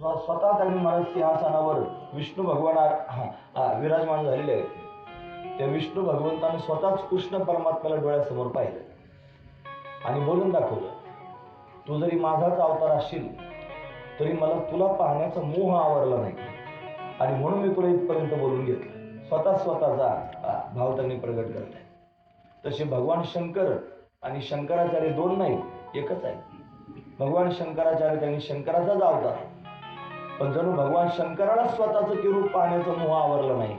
स्वतः त्यांनी महाराज सिंहासनावर विष्णू भगवान विराजमान झालेले आहेत. त्या विष्णू भगवंताने स्वतःच कृष्ण परमात्म्याला डोळ्यासमोर पाहिलं आणि बोलून दाखवलं, तू जरी माझाच अवतार असशील तरी मला तुला पाहण्याचा मोह आवरला नाही आणि म्हणून मी तुला इथपर्यंत बोलून घेतलं. स्वतःचा भाव त्यांनी प्रगट करत आहे. तसे भगवान शंकर आणि शंकराचार्य दोन नाही, एकच आहे. भगवान शंकराचार्य त्यांनी शंकराचाच अवतार आहे, पण जणू भगवान शंकराला स्वतःचं ते रूप पाहण्याचा मोह आवरला नाही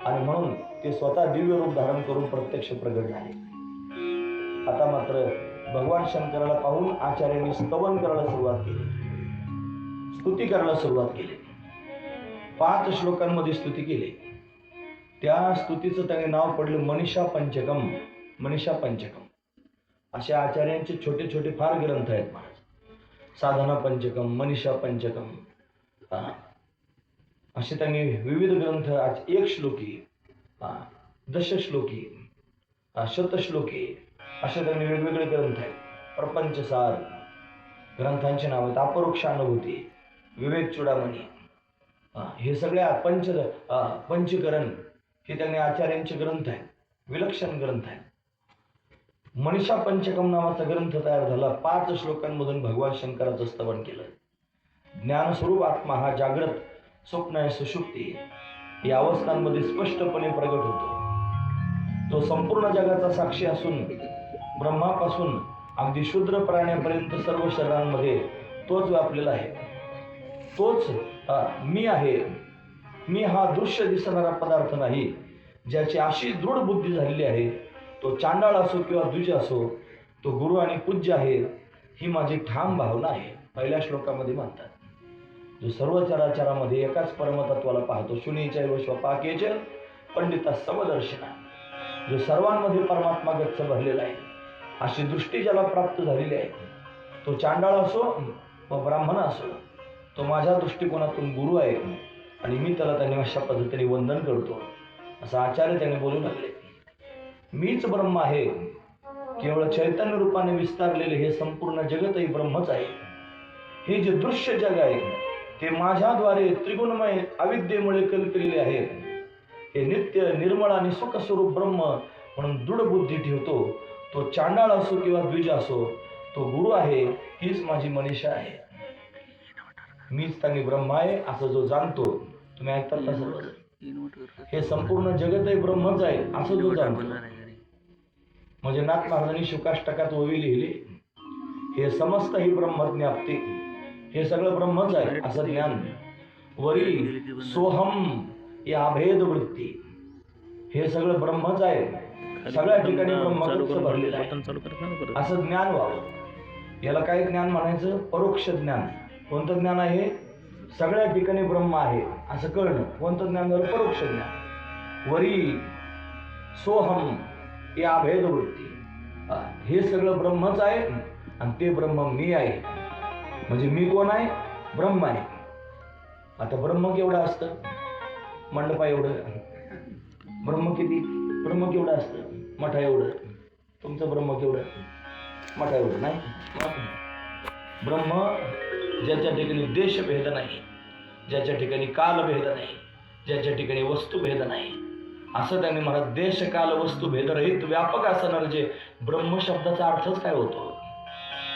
आणि म्हणून ते स्वतः दिव्य रूप धारण करून प्रत्यक्ष प्रगट झाले. आता मात्र भगवान शंकराला पाहून आचार्यांनी स्तवन करायला सुरुवात केली, स्तुती करायला सुरुवात केली. 5 श्लोकांमध्ये स्तुती केली. त्या स्तुतीचं त्याने नाव पडलं मनीषा पंचकम. मनीषा पंचकम अशा आचार्यांचे छोटे छोटे फार ग्रंथ आहेत महाराज. साधना पंचकम, मनीषा पंचकम असे त्यांनी विविध ग्रंथ, 1 श्लोकी, दशश्लोकी, शतश्लोकी असे त्यांनी वेगवेगळे ग्रंथ आहेत. प्रपंचसार ग्रंथांचे नाव आहेत. अपरोक्षानुभूती, विवेक चूडामणी, हे सगळ्या पंचकरण हे त्यांनी आचार्यांचे ग्रंथ आहेत, विलक्षण ग्रंथ आहेत. मनीषा पंचकम नावाचा ग्रंथ तयार झाला. 5 श्लोकांमधून भगवान शंकराचं स्तवन केलं. ज्ञानस्वरूप आत्मा हा जागृत, स्वप्न आणि सुषुप्ती या अवस्थांमध्ये स्पष्टपणे प्रगट होतो. तो संपूर्ण जगाचा साक्षी असून ब्रह्मापासून अगदी शूद्र प्राण्यापर्यंत सर्व शरीरांमध्ये तोच व्यापलेला आहे. तोच मी आहे. मी हा दृश्य दिसणारा पदार्थ नाही. ज्याची अशी दृढ बुद्धी झालेली आहे, तो चांडाळ असो किंवा द्विज असो, तो गुरु आणि पूज्य आहे, ही माझी ठाम भावना आहे. पहिल्या श्लोकामध्ये म्हणतात, जो सर्व चराचरामध्ये एकाच परमतत्वाला पाहतो, शून्येचैव स्वपाकेच पंडिता समदर्शना, जो सर्वांमध्ये परमात्मा गच्च भरलेला आहे, अशी दृष्टी ज्याला प्राप्त झालेली आहे, तो चांडाळ असो व ब्राह्मण असो, तो माझ्या दृष्टिकोनातून गुरु आहे आणि मी त्याला त्यांनी अशा पद्धतीने वंदन करतो, असं आचार्य त्यांनी बोलू लागले. मीच ब्रह्म आहे. केवळ चैतन्य रूपाने विस्तारलेले हे संपूर्ण जगतही ब्रह्मच आहे. हे जे दृश्य जग आहे ते माझ्याद्वारे त्रिगुणमय अविद्येमुळे कल्पिलेले आहे. हे नित्य निर्मळ आणि सुखस्वरूप ब्रह्म म्हणून दृढ बुद्धी ठेवतो. तो चांडाळ असो किंवा द्विज असो, तो गुरु आहे. हीच माझी मनीषा आहे. मीच त्यांनी ब्रह्म आहे असं जो जाणतो, तुम्ही ऐकतात का सर्व, हे संपूर्ण जगतही ब्रह्मच आहे असं जो जाणतो, म्हणजे नाथ महाराजांनी शुकाष्टकात ओवी लिहिली, हे समस्त ही ब्रह्मज्ञाप्ती, हे सगळं ब्रह्मच आहे असं ज्ञान. वरी सोहम या अभेद वृत्ती, हे सगळं ब्रह्मच आहे, सगळ्या ठिकाणी ब्रह्मच भरलेलं आहे असं ज्ञान व्हावं. याला काय ज्ञान म्हणायचं? परोक्ष ज्ञान. कोणतं ज्ञान आहे? सगळ्या ठिकाणी ब्रह्म आहे असं कळणं. कोणतं ज्ञान झालं? परोक्ष ज्ञान. वरी सोहम या अभेद वृत्ती, हे सगळं ब्रह्मच आहे आणि ते ब्रह्म मी आहे. म्हणजे मी कोण आहे? ब्रह्म आहे. आता ब्रह्म केवढं असतं? मंडपा एवढं. ब्रह्म किती? ब्रह्म केवढं असतं? मठा एवढं. तुमचं ब्रह्म केवढं? मठा एवढं नाही. ब्रह्म ज्याच्या ठिकाणी देशभेद नाही, ज्याच्या ठिकाणी कालभेद नाही, ज्याच्या ठिकाणी वस्तुभेद नाही, असं त्यांनी महाराज देश काल वस्तू भेदरहित व्यापक असणार जे ब्रह्म शब्दाचा अर्थच काय होतो?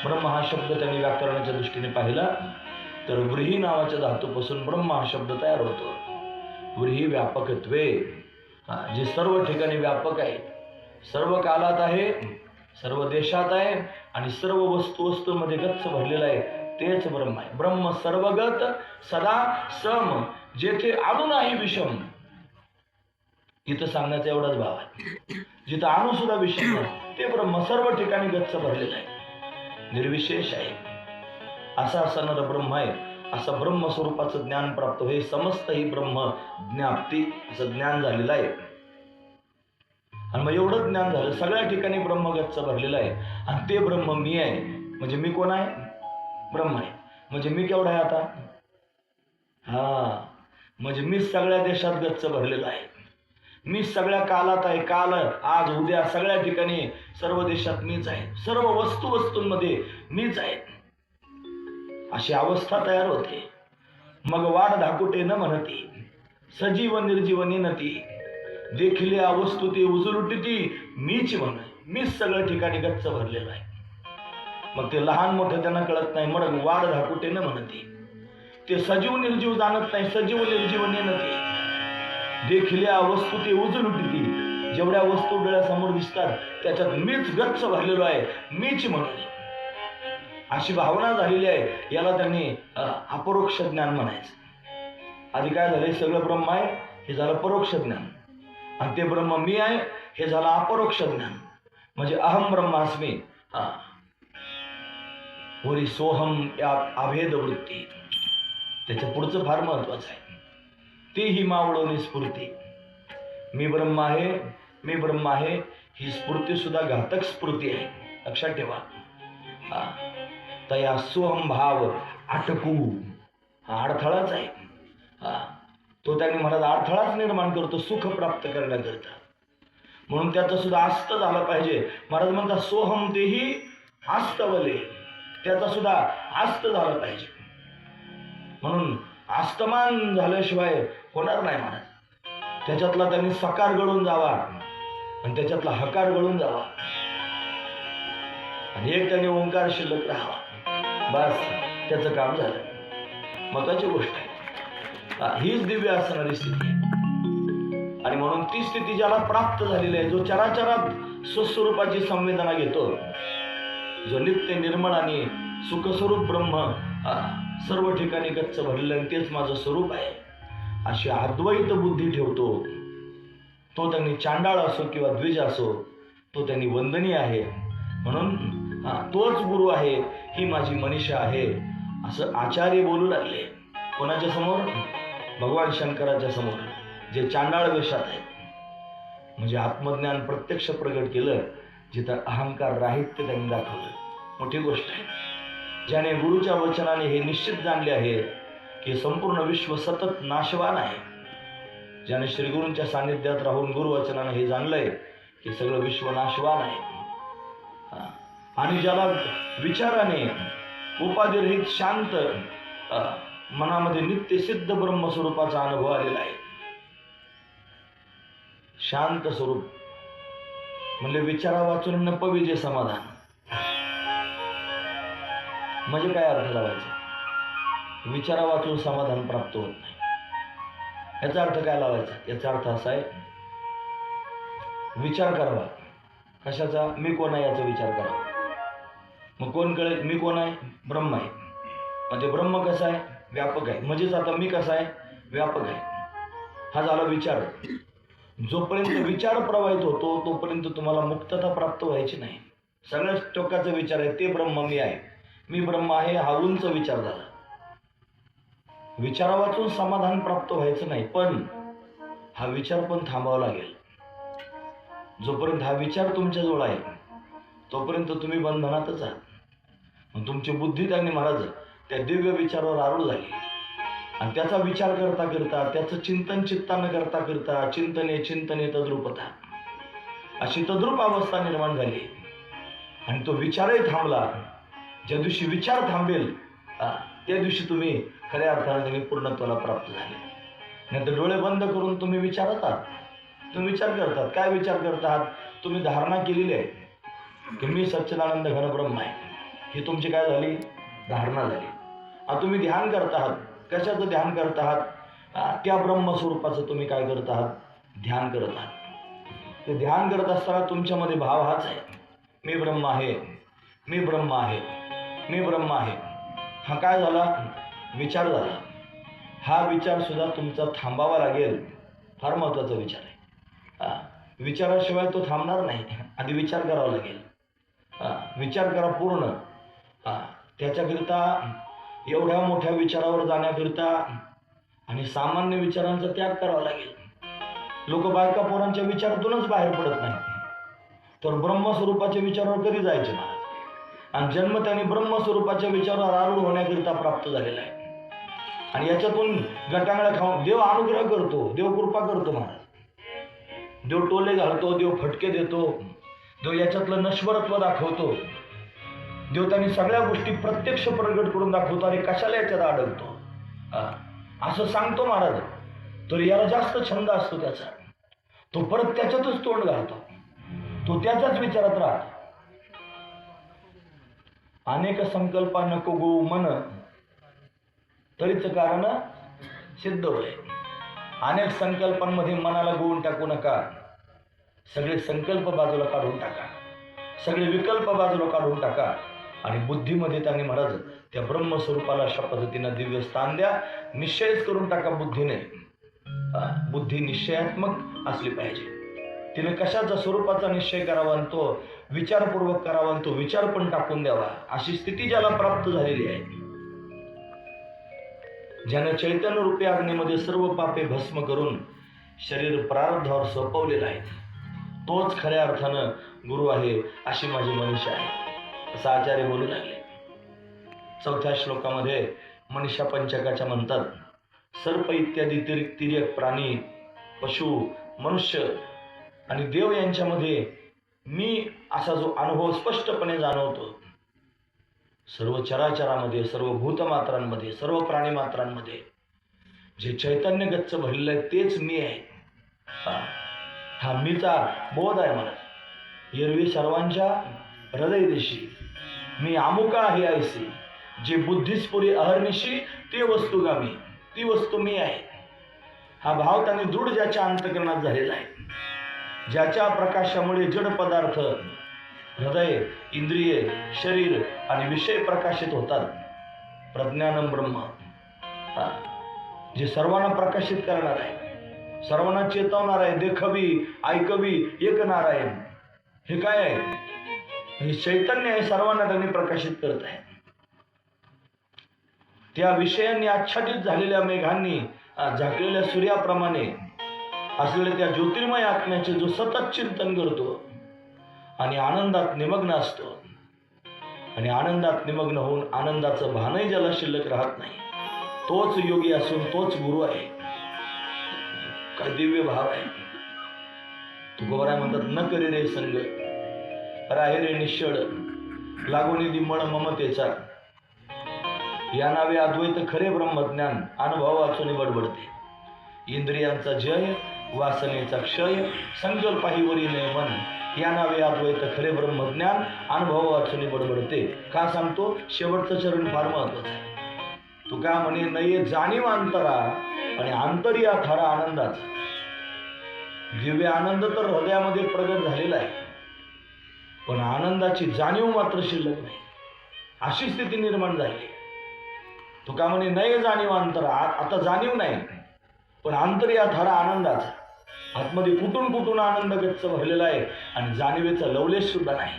ब्रह्म हा शब्द त्यांनी व्याकरणाच्या दृष्टीने पाहिला तर व्रीही नावाच्या धातूपासून ब्रह्म हा शब्द तयार होतो. व्रीही व्यापकत्वे, जे सर्व ठिकाणी व्यापक आहे, सर्व कालात आहे, सर्व देशात आहे आणि सर्व वस्तूमध्ये गच्च भरलेला आहे, तेच ब्रह्म आहे. ब्रह्म सर्वगत सदा सम, जेथे अणु नाही विषम. इथं सांगण्याचा एवढाच भाव आहे. जिथं अणु सुद्धा विषम नाही, ते ब्रह्म सर्व ठिकाणी गच्च भरलेलं आहे, निर्विशेष आहे. असा असणारा ब्रह्म आहे. असं ब्रह्म स्वरूपाचं ज्ञान प्राप्त हे समस्त ही ब्रह्म ज्ञाप्ती असं ज्ञान झालेलं आहे. आणि मग एवढं ज्ञान झालं, सगळ्या ठिकाणी ब्रह्म गच्च भरलेलं आहे आणि ते ब्रह्म मी आहे. म्हणजे मी कोण आहे? ब्रह्म आहे. म्हणजे मी केवढा आहे आता? म्हणजे मी सगळ्या देशात गच्च भरलेला आहे, मी सगळ्या कालात आहे. काल, आज, उद्या सगळ्या ठिकाणी सर्व देशात मीच आहे, सर्व वस्तूंमध्ये मीच आहे. अशी अवस्था तयार होते. मग वाढ धाकुटे न म्हणती, सजीव निर्जीव नेनती, देखिल्या वस्तू ते उजलुटी मीच म्हण, मीच सगळ्या ठिकाणी गच्च भरलेला आहे. मग ते लहान मोठं त्यांना कळत नाही, मग वाढ धाकुटे न म्हणती, ते सजीव निर्जीव जाणत नाही, सजीव निर्जीव नेनती, देखिल्या वस्तू ते उजलुटी, जेवढ्या वस्तू डोळ्यासमोर दिसतात त्याच्यात मीच गच्च भरलेलो आहे, मीच म्हणून अशी भावना झालेली आहे. याला त्यांनी अपरोक्ष ज्ञान म्हणायचं. आधी काय झालंय, सगळं ब्रह्म आहे हे झालं परोक्ष ज्ञान, आणि ते ब्रह्म मी आहे हे झालं अपरोक्ष ज्ञान. म्हणजे अहम ब्रह्मास्मी, वरी सोहम या अभेद वृत्ती. त्याच्या पुढचं फार महत्वाचं आहे, तेही मावळवणी स्फूर्ती. मी ब्रह्म आहे, मी ब्रह्म आहे, ही स्फूर्ती सुद्धा घातक स्फूर्ती आहे, लक्षात ठेवा. तया सोहम भाव आटकू, हा अडथळाच आहे. तो त्यांनी महाराज अडथळाच निर्माण करतो सुख प्राप्त करण्याकरता. म्हणून त्याचा सुद्धा आस्त झाला पाहिजे. महाराज म्हणतात सोहम तेही आस्तवले, त्याचा सुद्धा आस्त झाला पाहिजे. म्हणून आस्तमान झाल्याशिवाय होणार नाही महाराज. त्याच्यातला त्यांनी सकार गळून जावा आणि त्याच्यातला हकार गळून जावा, आणि एक त्यांनी ओंकार शिल्लक राहावा, बस त्याचं काम झालं. महत्वाची गोष्ट आहे, हीच दिव्य असणारी स्थिती आहे. आणि म्हणून ती स्थिती ज्याला प्राप्त झालेली आहे, जो चराचरात स्वस्वरूपाची संवेदना घेतो, जो नित्य निर्मळ आणि सुखस्वरूप ब्रह्म सर्व ठिकाणी गच्च भरलेलं आणि तेच माझं स्वरूप आहे, अशी अद्वैत बुद्धी ठेवतो, तो त्यांनी चांडाळ असो किंवा द्विज असो, तो त्यांनी वंदनीय आहे. म्हणून तोच गुरु आहे, ही माझी मनीषा आहे, असं आचार्य बोलू लागले. कोणाच्या समोर? भगवान शंकराच्या समोर, जे चांडाळ वेशात आहेत. म्हणजे आत्मज्ञान प्रत्यक्ष प्रगट केलं, जिथं अहंकार राहित्य त्यांनी दाखवलं. मोठी गोष्ट आहे. ज्याने गुरुच्या वचनाने हे निश्चित जाणले आहे की संपूर्ण विश्व सतत नाशवान आहे, ज्याने श्रीगुरूंच्या सानिध्यात राहून गुरुवचनाने हे जाणलंय की सगळं विश्व नाशवान आहे, आणि ज्याला विचाराने उपाधिरहित शांत मनामध्ये नित्य सिद्ध ब्रह्मस्वरूपाचा अनुभव आलेला आहे. शांत स्वरूप म्हणजे विचारा वाचून न पविजे समाधान. म्हणजे काय अर्थ लावायचा? विचारा वाचून समाधान प्राप्त होत नाही. याचा अर्थ काय लावायचा? याचा अर्थ असा आहे, विचार करावा. कशाचा? मी कोण आहे याचा विचार करावा. मग कोण कळेल? मी कोण आहे? ब्रह्म आहे. म्हणजे ब्रह्म कसा आहे? व्यापक आहे. म्हणजेच आता मी कसा आहे? व्यापक आहे. हा झाला विचार. जोपर्यंत विचार प्रवाहित होतो तोपर्यंत तुम्हाला मुक्तता प्राप्त व्हायची नाही. सगळ्यात टोकाचा विचार आहे ते ब्रह्म मी आहे, मी ब्रह्म आहे, हा उंच विचार झाला. विचारा वाचून समाधान प्राप्त व्हायचं नाही, पण हा विचार पण थांबावा लागेल. जोपर्यंत हा विचार तुमच्याजवळ आहे तोपर्यंत तुम्ही बंधनातच आहात. मग तुमची बुद्धी त्यांनी महाराज त्या दिव्य विचारावर आरूढ झाली, आणि त्याचा विचार करता करता, त्याचं चिंतन चित्तानं करता करता, चिंतने चिंतने तद्रूपता, अशी तद्रूप अवस्था निर्माण झाली. आणि तो विचारही थांबला. ज्या दिवशी विचार थांबेल त्या दिवशी तुम्ही खऱ्या अर्थाने तुम्ही पूर्णत्वाला प्राप्त झाले. नाहीतर डोळे बंद करून तुम्ही विचारत आहात, तुम्ही विचार करतात. काय विचार करतात? तुम्ही धारणा केलेली आहे की मी सच्चिदानंद घन ब्रह्म आहे, ही तुमची काय झाली? धारणा झाली. आता तुम्ही ध्यान करत आहात. कशाचं ध्यान करत आहात? त्या ब्रह्मस्वरूपाचं तुम्ही काय करत आहात? ध्यान करत आहात. ते ध्यान करत असताना तुमच्यामध्ये भाव हाच आहे, मी ब्रह्म आहे, मी ब्रह्म आहे, मी ब्रह्म आहे. हा काय झाला? विचार झाला. हा विचार सुद्धा तुमचा थांबावा लागेल. फार महत्वाचा विचार आहे. विचाराशिवाय तो थांबणार नाही. आधी विचार करावा लागेल. विचार करा पूर्ण. त्याच्याकरिता एवढ्या मोठ्या विचारावर जाण्याकरिता आणि सामान्य विचारांचा त्याग करावा लागेल. लोक बायका पोरांच्या विचारातूनच बाहेर पडत नाही, तर ब्रह्मस्वरूपाच्या विचारावर कधी जायचे ना? आणि जन्म त्याने ब्रह्मस्वरूपाच्या विचारावर आरूढ होण्याकरिता प्राप्त झालेला आहे. आणि याच्यातून गटांगळ्या खाऊन देव अनुग्रह करतो, देव कृपा करतो महाराज. देव टोले घालतो, देव फटके देतो, देव याच्यातलं नश्वरत्व दाखवतो. देव त्यांनी सगळ्या गोष्टी प्रत्यक्ष प्रगट करून दाखवतो. आणि कशाला याच्यात अडकतो? असं सांगतो महाराज, तर याला जास्त छंद असतो त्याचा. तो परत त्याच्यातच तोंड घालतो, तो त्याचाच विचारात राहतो. अनेक संकल्पा नको गो मन, तरीच कारण सिद्ध होय. अनेक संकल्पांमध्ये मनाला गोवून टाकू नका. सगळे संकल्प बाजूला काढून टाका, सगळे विकल्प बाजूला काढून टाका आणि बुद्धीमध्ये त्यांनी महाराज त्या ब्रह्मस्वरूपाला अशा पद्धतीनं दिव्य स्थान द्या. निश्चयच करून टाका बुद्धीने. बुद्धी निश्चयात्मक असली पाहिजे. तिने कशाचा स्वरूपाचा निश्चय करावा आणि तो विचारपूर्वक करावा आणि तो विचार पण टाकून द्यावा, अशी स्थिती ज्याला प्राप्त झालेली आहे, ज्याने चैतन्य रूपी अग्नीमध्ये सर्व पापे भस्म करून शरीर प्रारब्धावर सोपवलेलं आहे, तोच खऱ्या अर्थानं गुरु आहे, अशी माझी मनीषा आहे, असं आचार्य बोलू लागले. 4थ्या श्लोकामध्ये मनीषा पंचकाच्या म्हणतात, सर्प इत्यादी तिर्यक प्राणी, पशु, मनुष्य आणि देव यांच्यामध्ये मी असा जो अनुभव स्पष्टपणे जाणवतो, सर्व चराचरामध्ये, सर्व भूतमात्रांमध्ये, सर्व प्राणीमात्रांमध्ये जे चैतन्य गच्च भरलेलं आहे तेच मी आहे. हा मीचा बोध आहे मला. एरवी सर्वांच्या हृदयदेशी मी अमुका आहे ऐसी, जे बुद्धिस्फुरी अहर्निशी ते वस्तुगामी, ती वस्तू मी आहे. हा भाव त्याने दृढ ज्याच्या अंतःकरणात झालेला आहे, ज्याच्या प्रकाशामुळे जड पदार्थ, हृदय, इंद्रिये, शरीर आणि विषय प्रकाशित होतात. प्रज्ञानम ब्रह्म, जे सर्वांना प्रकाशित करणार आहे, सर्वांना चेतवणार आहे, देखवी ऐकवी एक नारायण. हे काय आहे? हे चैतन्य आहे, सर्वांना त्यांनी प्रकाशित करत आहे. त्या विषयांनी आच्छादित झालेल्या मेघांनी झाकलेल्या सूर्याप्रमाणे असलेल्या त्या ज्योतिर्मय आत्म्याचे जो सतत चिंतन करतो आणि आनंदात निमग्न असतो, आणि आनंदात निमग्न होऊन आनंदाचं भानही ज्याला शिल्लक राहत नाही, तोच योगी असून तोच गुरु आहे. काय दिव्य भाव आहे. तुकोबाराय म्हणतात, न करी रे संग, राहे रे निश्चळ, लागोनी दिमळ ममतेचा, या नावे अद्वैत खरे ब्रह्मज्ञान, अनुभव वाचून बडबडते. इंद्रियांचा जय, वासनेचा क्षय, संकल्पाहीवरी मन, या नावे अद्वैत खरे ब्रह्मज्ञान, अनुभव वाचून बडबडते. का सांगतो? शेवटचं चरण फार महत्वाचं आहे. तुका म्हणे, नये जाणीव अंतरा आणि आंतरिया थारा आनंदाचा. दिव्य आनंद तर हृदयामध्ये प्रगट झालेला आहे, पण आनंदाची जाणीव मात्र शिल्लक नाही, अशी स्थिती निर्माण झाली. तुका म्हणे, नये जाणीव अंतरा, आता जाणीव नाही, पण आंतरिया थारा आनंदाचा. आतमध्ये कुठून कुठून आनंद गच्च भरलेला आहे आणि जाणीवेचा लवलेश सुद्धा नाही.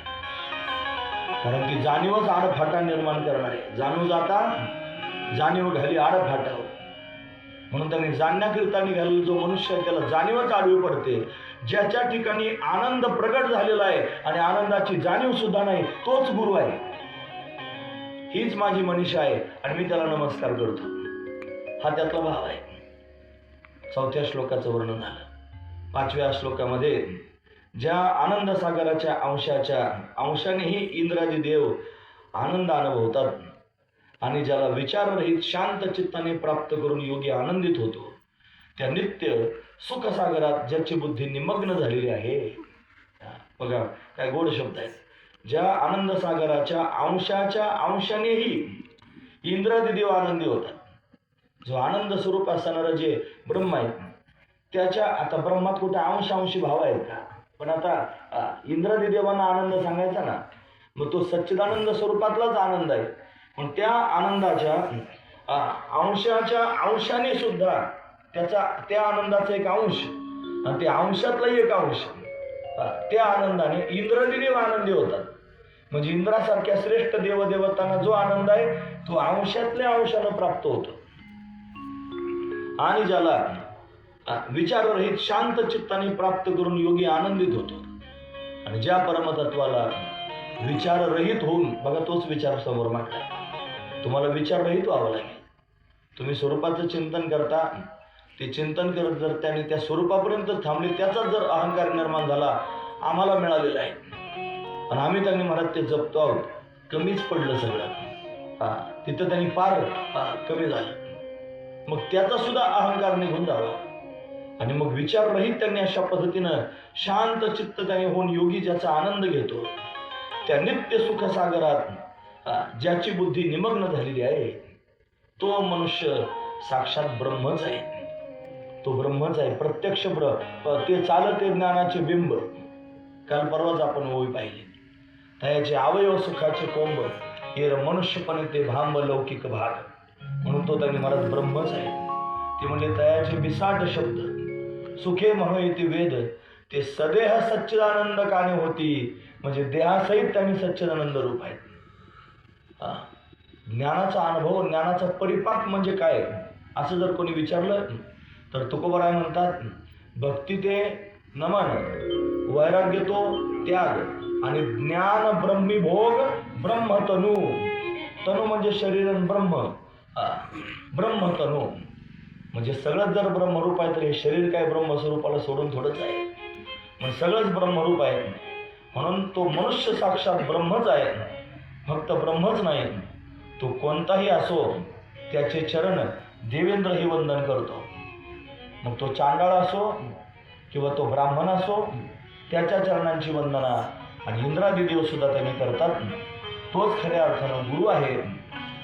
कारण की जाणीवच आडफाटा निर्माण करणार आहे. जाणू जाता जाणीव घाली आडफाटावर. म्हणून त्यांनी जाणण्याकरिता निघालेला जो मनुष्य आहे त्याला जाणीवच आडवी पडते. ज्याच्या ठिकाणी आनंद प्रगट झालेला आहे आणि आनंदाची जाणीव सुद्धा नाही, तोच गुरु आहे. हीच माझी मनीषा आहे आणि मी त्याला नमस्कार करतो. हा त्यातला भाव आहे. 4थ्या श्लोकाचं वर्णन झालं. 5व्या श्लोकामध्ये ज्या आनंद सागराच्या अंशानेही इंद्रादी देव आनंद अनुभवतात आणि ज्याला विचाररहित शांत चित्ताने प्राप्त करून योगी आनंदित होतो, त्या नित्य सुखसागरात ज्याची बुद्धी निमग्न झालेली आहे. बघा काय गोड शब्द आहेत. ज्या आनंद सागराच्या अंशानेही इंद्रादी देव आनंदी होतात. जो आनंद स्वरूप असणारा जे ब्रह्म आहे त्याच्या, आता ब्रह्मात कुठे अंशी भाव आहेत का? पण आता इंद्रादी देवांना आनंद सांगायचा ना, मग तो सच्चिदानंद स्वरूपातलाच आनंद आहे. पण त्या आनंदाच्या अंशाने सुद्धा त्या आनंदाचा एक अंश आणि त्या अंशातलाही एक अंश, त्या आनंदाने इंद्रादी देव आनंदी होतात. म्हणजे इंद्रासारख्या श्रेष्ठ देवदेवतांना जो आनंद आहे तो अंशातल्या अंशानं प्राप्त होतो. आणि ज्याला विचाररहित शांत चित्ताने प्राप्त करून योगी आनंदित होतो. आणि ज्या परमतत्वाला विचाररहित होऊन, बघा तोच विचार समोर मांडलाय, तुम्हाला विचाररहित व्हावं लागेल. तुम्ही स्वरूपाचं चिंतन करता, ते चिंतन करत जर त्याने त्या स्वरूपापर्यंत थांबले, त्याचा जर अहंकार निर्माण झाला, आम्हाला मिळालेला आहे आणि आम्ही त्यांनी म्हणत ते जपतो आहोत, कमीच पडलं सगळं. तिथं त्यांनी फार कमी झालं. मग त्याचा सुद्धा अहंकार निघून जावा आणि मग विचाररहित त्यांनी अशा पद्धतीनं शांत चित्त त्याने होऊन योगी ज्याचा आनंद घेतो, त्या नित्य सुखसागरात ज्याची बुद्धी निमग्न झालेली आहे, तो मनुष्य साक्षात ब्रह्मच आहे. तो ब्रह्मच आहे, प्रत्यक्ष ते चालते ज्ञानाचे बिंब. काल परवाच आपण ओळी पाहिली. त्याचे अवयव सुखाचे कोंब, हे मनुष्यपणे ते भांब लौकिक भाग, म्हणून तो त्यांनी महाराज ब्रह्मच आहे. ते म्हणजे तयाचे बिसाट शब्द सुखे म्हणून ते वेद, ते सदेह सच्चिदानंद काने होती, म्हणजे देहासहित त्यांनी सच्चिदानंद रूप आहेत. ज्ञानाचा अनुभव, ज्ञानाचा परिपाक म्हणजे काय असं जर कोणी विचारलं तर तुकोबराय म्हणतात, भक्ती ते नमन, वैराग्य तो त्याग, आणि ज्ञान ब्रह्मी भोग ब्रह्म तनु. तनु म्हणजे शरीर आणि ब्रह्म, ब्रह्म तनु म्हणजे सगळंच जर ब्रह्मरूप आहे तर हे शरीर काय ब्रह्मस्वरूपाला सोडून थोडंच आहे, मग सगळंच ब्रह्मरूप आहे. म्हणून तो मनुष्य साक्षात ब्रह्मच आहे. फक्त ब्रह्मच नाही, तो कोणताही असो त्याचे चरण देवेंद्रही वंदन करतो. मग तो चांडाळ असो किंवा तो ब्राह्मण असो, त्याच्या चरणांची वंदना आणि इंद्रादी देव सुद्धा त्यांनी करतात. तोच खऱ्या अर्थानं गुरु आहे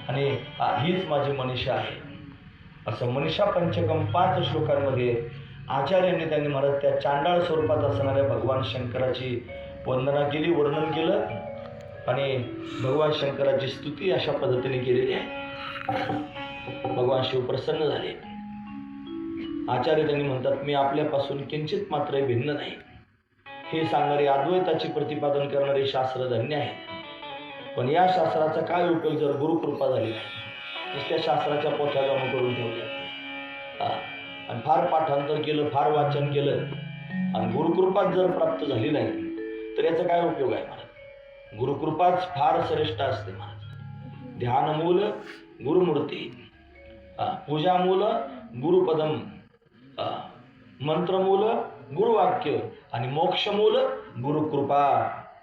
आणि हीच माझी मनीषा आहे. असं मनीषा पंचकम 5 श्लोकांमध्ये आचार्यांनी त्यांनी महाराज त्या चांडाळ स्वरूपात असणाऱ्या भगवान शंकराची वंदना केली, वर्णन केलं आणि भगवान शंकराची स्तुती अशा पद्धतीने केलेली आहे. भगवान शिव प्रसन्न झाले. आचार्य त्यांनी म्हणतात, मी आपल्यापासून किंचित मात्र भिन्न नाही. हे सांगणारे अद्वैताचे प्रतिपादन करणारे शास्त्र धन्य आहे. पण या शास्त्राचा काय उपयोग जर गुरुकृपा झाली नाही, नुसत्या शास्त्राच्या पोथ्या जमा करून ठेवल्या आणि फार पाठांतर केलं, फार वाचन केलं आणि गुरुकृपाच जर प्राप्त झाली नाही तर याचा काय उपयोग आहे महाराज? गुरुकृपाच फार श्रेष्ठ असते महाराज. ध्यानमूल गुरुमूर्ती, पूजामूल गुरुपदम, मंत्रमूल गुरुवाक्य आणि मोक्षमूल गुरुकृपा.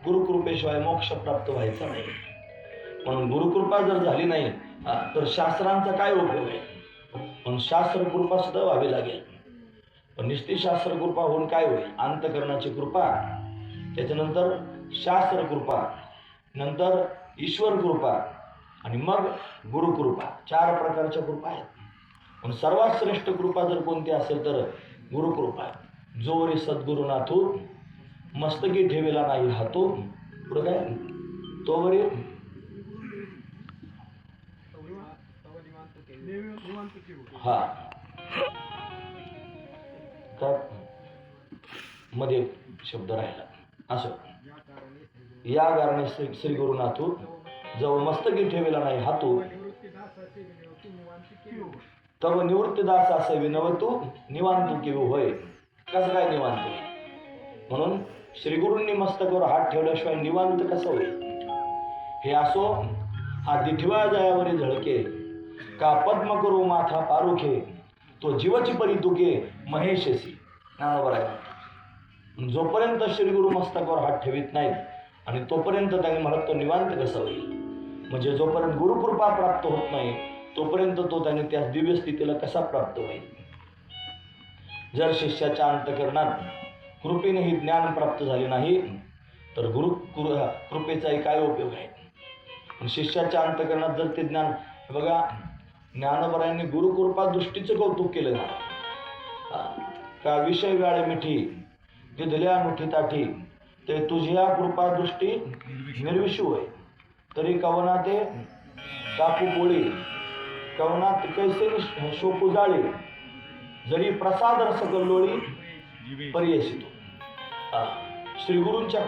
गुरुकृपेशिवाय मोक्ष प्राप्त व्हायचा नाही. म्हणून गुरुकृपा जर झाली नाही तर शास्त्रांचा काय उपयोग आहे? म्हणून शास्त्रकृपा सुद्धा व्हावी लागेल. पण निश्चित शास्त्रकृपा होऊन काय होईल? अंतकरणाची कृपा, त्याच्यानंतर शास्त्रकृपा, नंतर ईश्वर कृपा आणि मग गुरुकृपा. 4 प्रकारच्या कृपा आहेत. पण सर्वात श्रेष्ठ कृपा जर कोणती असेल तर गुरुकृपा. जोरी सद्गुरुनाथू मस्तकी ठेवेला नाही हातो, पुढं काय तोवरी हा का मध्ये शब्द राहिला असं, या कारणे श्री गुरुनाथू जवळ मस्तकी ठेवेला नाही हातू, तव निवृत्तीदास असे विनवतू निवांतू किंवा होय. कसं काय निवांत होईल? म्हणून श्री गुरूंनी मस्तकावर हात ठेवल्याशिवाय निवांत कसं होईल? हे असो हा दिठवा जयावरी झळके, का पद्म करू माथा पारुखे, तो जीवची परी तुके महेशसी. बरोबर आहे. जोपर्यंत श्री गुरु मस्तकावर हात ठेवित नाहीत आणि तोपर्यंत त्यांनी म्हणत तो निवांत कसं होईल? म्हणजे जोपर्यंत गुरुकृपा प्राप्त होत नाही तोपर्यंत तो त्याने त्या दिव्य स्थितीला कसा प्राप्त होईल? जर शिष्याच्या अंतकरणात कृपेने ही ज्ञान प्राप्त झाले नाही तर कृपेचाही काय उपयोग आहे? शिष्याच्या अंतकरणात जर ते ज्ञान, बघा ज्ञानोबरायांनी गुरुकृपा दृष्टीचं कौतुक केलं ना, का विषय व्याळे मिठी दिधल्या मुठी ताठी, ते तुझ्या कृपा दृष्टी निर्विषू होय. तरी कवना ते कापू पोळी, कवनात कैसे शोकू जाळी, जरी प्रसाद रसकल्लोळी पर्यसितो. श्री गुरूंच्या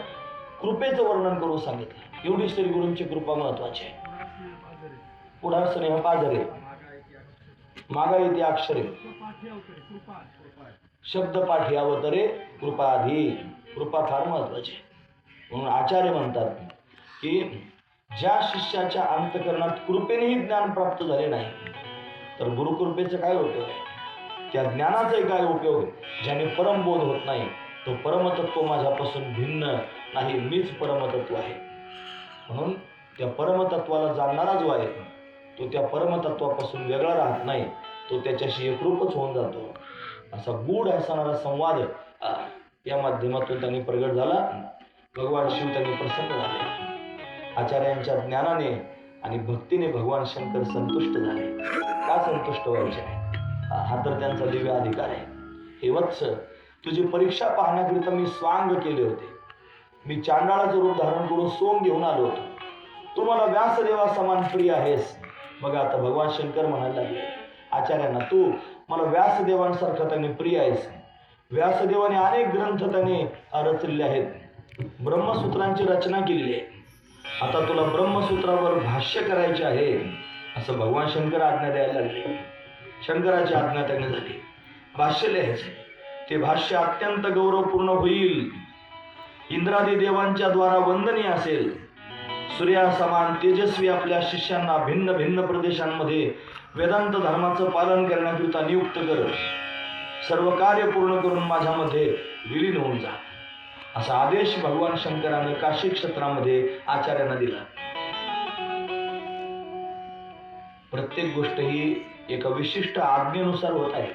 कृपेचं वर्णन करून सांगितलं. एवढी श्री गुरूंची कृपा महत्वाची आहे. पुढा स्नेह पाजरे, मागा येते अक्षरे, शब्द पाठी अवतरे कृपाधी. कृपा फार महत्वाची आहे. म्हणून आचार्य म्हणतात की ज्या शिष्याच्या अंतकरणात कृपेनेही ज्ञान प्राप्त झाले नाही तर गुरुकृपेचं काय उपयोग आहे? त्या ज्ञानाचाही काय उपयोग? ज्याने परमबोध होत नाही तो परमतत्व माझ्यापासून भिन्न नाही, मीच परमतत्व आहे. म्हणून त्या परमतत्वाला जाणणारा जो आहे तो त्या परमतत्वापासून वेगळा राहत नाही, तो त्याच्याशी एकरूपच होऊन जातो. असा गूढ असणारा संवाद या माध्यमातून त्यांनी प्रगट झाला. भगवान शिव त्यांनी प्रसन्न झाले. आचार्यांच्या ज्ञानाने आणि भक्तीने भगवान शंकर संतुष्ट झाले. का संतुष्ट व्हायचे? हा तर त्यांचा दिव्य अधिकार आहे. हे वत्स, तुझी परीक्षा पाहण्याकरिता मी स्वांग केले होते. मी चांडाळाचं रूप धारण करून सोंग घेऊन आलो होतो. तू मला व्यासदेवा समान प्रिय आहेस. मग आता भगवान शंकर म्हणायला लागले आचार्यांना, तू मला व्यासदेवांसारखा त्यांनी प्रिय आहेस. व्यासदेवाने अनेक ग्रंथ त्याने रचलेले आहेत. ब्रह्मसूत्रांची रचना केलेली आहे. आता तुला ब्रह्मसूत्रावर भाष्य करायचे आहे असं भगवान शंकर आज्ञा द्यायला लागले. शंकराची आज्ञा त्याने झाली. भाष्य लिहायचे. ते भाष्य अत्यंत गौरवपूर्ण होईल. इंद्रादी देवांच्या द्वारा वंदनीय असेल. सूर्यासमान तेजस्वी आपल्या शिष्यांना भिन्न भिन्न प्रदेशांमध्ये वेदांत धर्माचं पालन करण्याकरिता नियुक्त कर. सर्व कार्य पूर्ण करून माझ्यामध्ये विलीन होऊन जा, असा आदेश भगवान शंकराने काशी क्षेत्रामध्ये आचार्यांना दिला. प्रत्येक गोष्ट ही एका विशिष्ट आज्ञेनुसार होत आहे.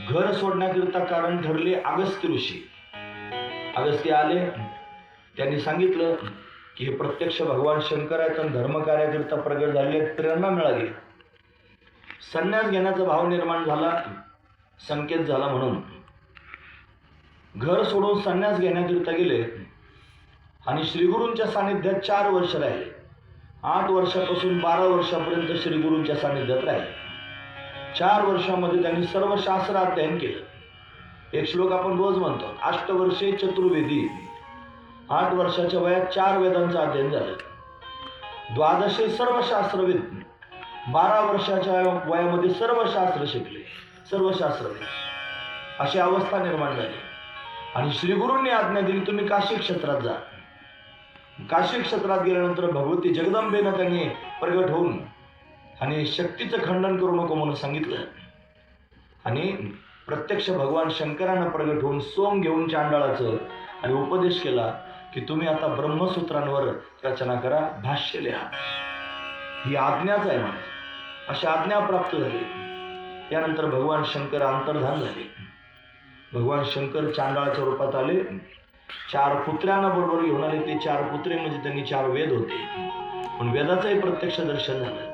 घर सोडण्याकरिता कारण ठरले अगस्त्य ऋषी. अगस्त्य आले. त्यांनी सांगितलं की हे प्रत्यक्ष भगवान शंकर आहेत आणि धर्मकार्याकरिता प्रगट झालेले, प्रेरणा मिळाली. संन्यास घेण्याचा भाव निर्माण झाला, संकेत झाला. म्हणून घर सोडून संन्यास घेण्याकरिता गेले आणि श्रीगुरूंच्या सानिध्यात 4 वर्ष राहिले. 8 वर्षापासून 12 वर्षापर्यंत श्रीगुरूंच्या सानिध्यात राहिले. 4 वर्षामध्ये त्यांनी सर्व शास्त्र अध्ययन केलं. एक श्लोक आपण रोज म्हणतो, 8 वर्षे चतुर्वेदी. 8 वर्षाच्या वयात 4 वेदांचं अध्ययन झालं. 12 सर्व शास्त्रविद. 12 वर्षाच्या वयामध्ये सर्व शास्त्र शिकले, सर्व शास्त्रविद. अशी अवस्था निर्माण झाली. आणि श्रीगुरूंनी आज्ञा दिली, तुम्ही काशी क्षेत्रात जा. काशी क्षेत्रात गेल्यानंतर भगवती जगदंबेनं त्यांनी प्रगट होऊन आणि शक्तीचं खंडन करू नको म्हणून सांगितलं. आणि प्रत्यक्ष भगवान शंकरानं प्रगट होऊन सोंग घेऊन चांडाळाचं आणि उपदेश केला की तुम्ही आता ब्रह्मसूत्रांवर रचना करा, भाष्य लिहा. ही आज्ञाच आहे माझी. अशी आज्ञा प्राप्त झाली. त्यानंतर भगवान शंकर अंतर्धान झाले. भगवान शंकर चांडाळाच्या रूपात आले. 4 पुत्र्यांना बरोबर घेऊन आले. ते 4 पुत्रे म्हणजे त्यांनी 4 वेद होते. पण वेदाचंही प्रत्यक्ष दर्शन झालं.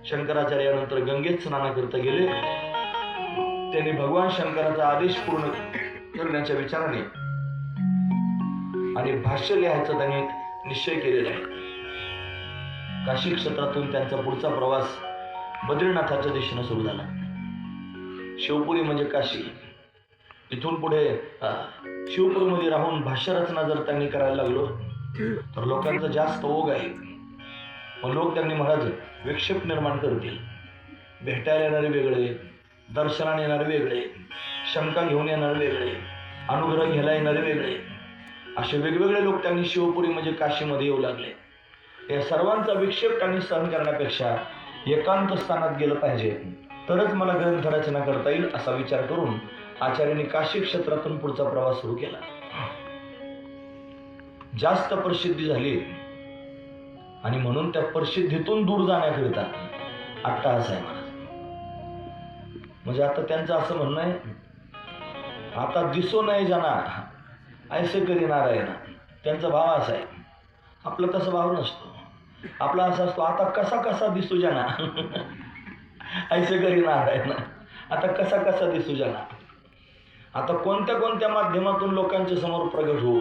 शंकराचार्यानंतर गंगेत स्नानाकरिता गेले. त्यांनी भगवान शंकराचा आदेश पूर्ण करण्याच्या विचाराने आणि भाष्य लिहायचा त्यांनी निश्चय केलेला आहे. काशी क्षेत्रातून त्यांचा पुढचा प्रवास बद्रीनाथाच्या दिशेने सुरू झाला. शिवपुरी म्हणजे काशी. इथून पुढे शिवपूरमध्ये राहून भाष्य रचना जर त्यांनी करायला लागलो तर लोकांचा जास्त ओघ आहे. मग लोक त्यांनी महाराज विक्षेप निर्माण करतील. भेटायला येणारे वेगळे, दर्शनाने येणारे वेगळे, शंका घेऊन येणारे वेगळे, अनुग्रह घ्यायला येणारे वेगळे, असे वेगवेगळे लोक त्यांनी शिवपुरी म्हणजे काशीमध्ये येऊ लागले. या सर्वांचा विक्षेप त्यांनी सहन करण्यापेक्षा एकांत स्थानात गेलं पाहिजे, तरच मला ग्रंथ रचना करता येईल असा विचार करून आचार्यांनी काशी क्षेत्रातून पुढचा प्रवास सुरू केला. जास्त प्रसिद्धी झाली आणि म्हणून त्या प्रसिद्धीतून दूर जाण्याकरिता अट्टहास आहे महाराज. म्हणजे आता त्यांचं असं म्हणणं आहे, आता दिसो नाही जाना ऐसे करी नारायण. त्यांचा भाव असा आहे. आपला तसा भाव नसतो. आपला असा असतो, आता कसा कसा दिसू जाना ऐसे करी नारायण. आता कसा कसा दिसू जाना. आता कोणत्या कोणत्या माध्यमातून लोकांच्या समोर प्रगट होऊ,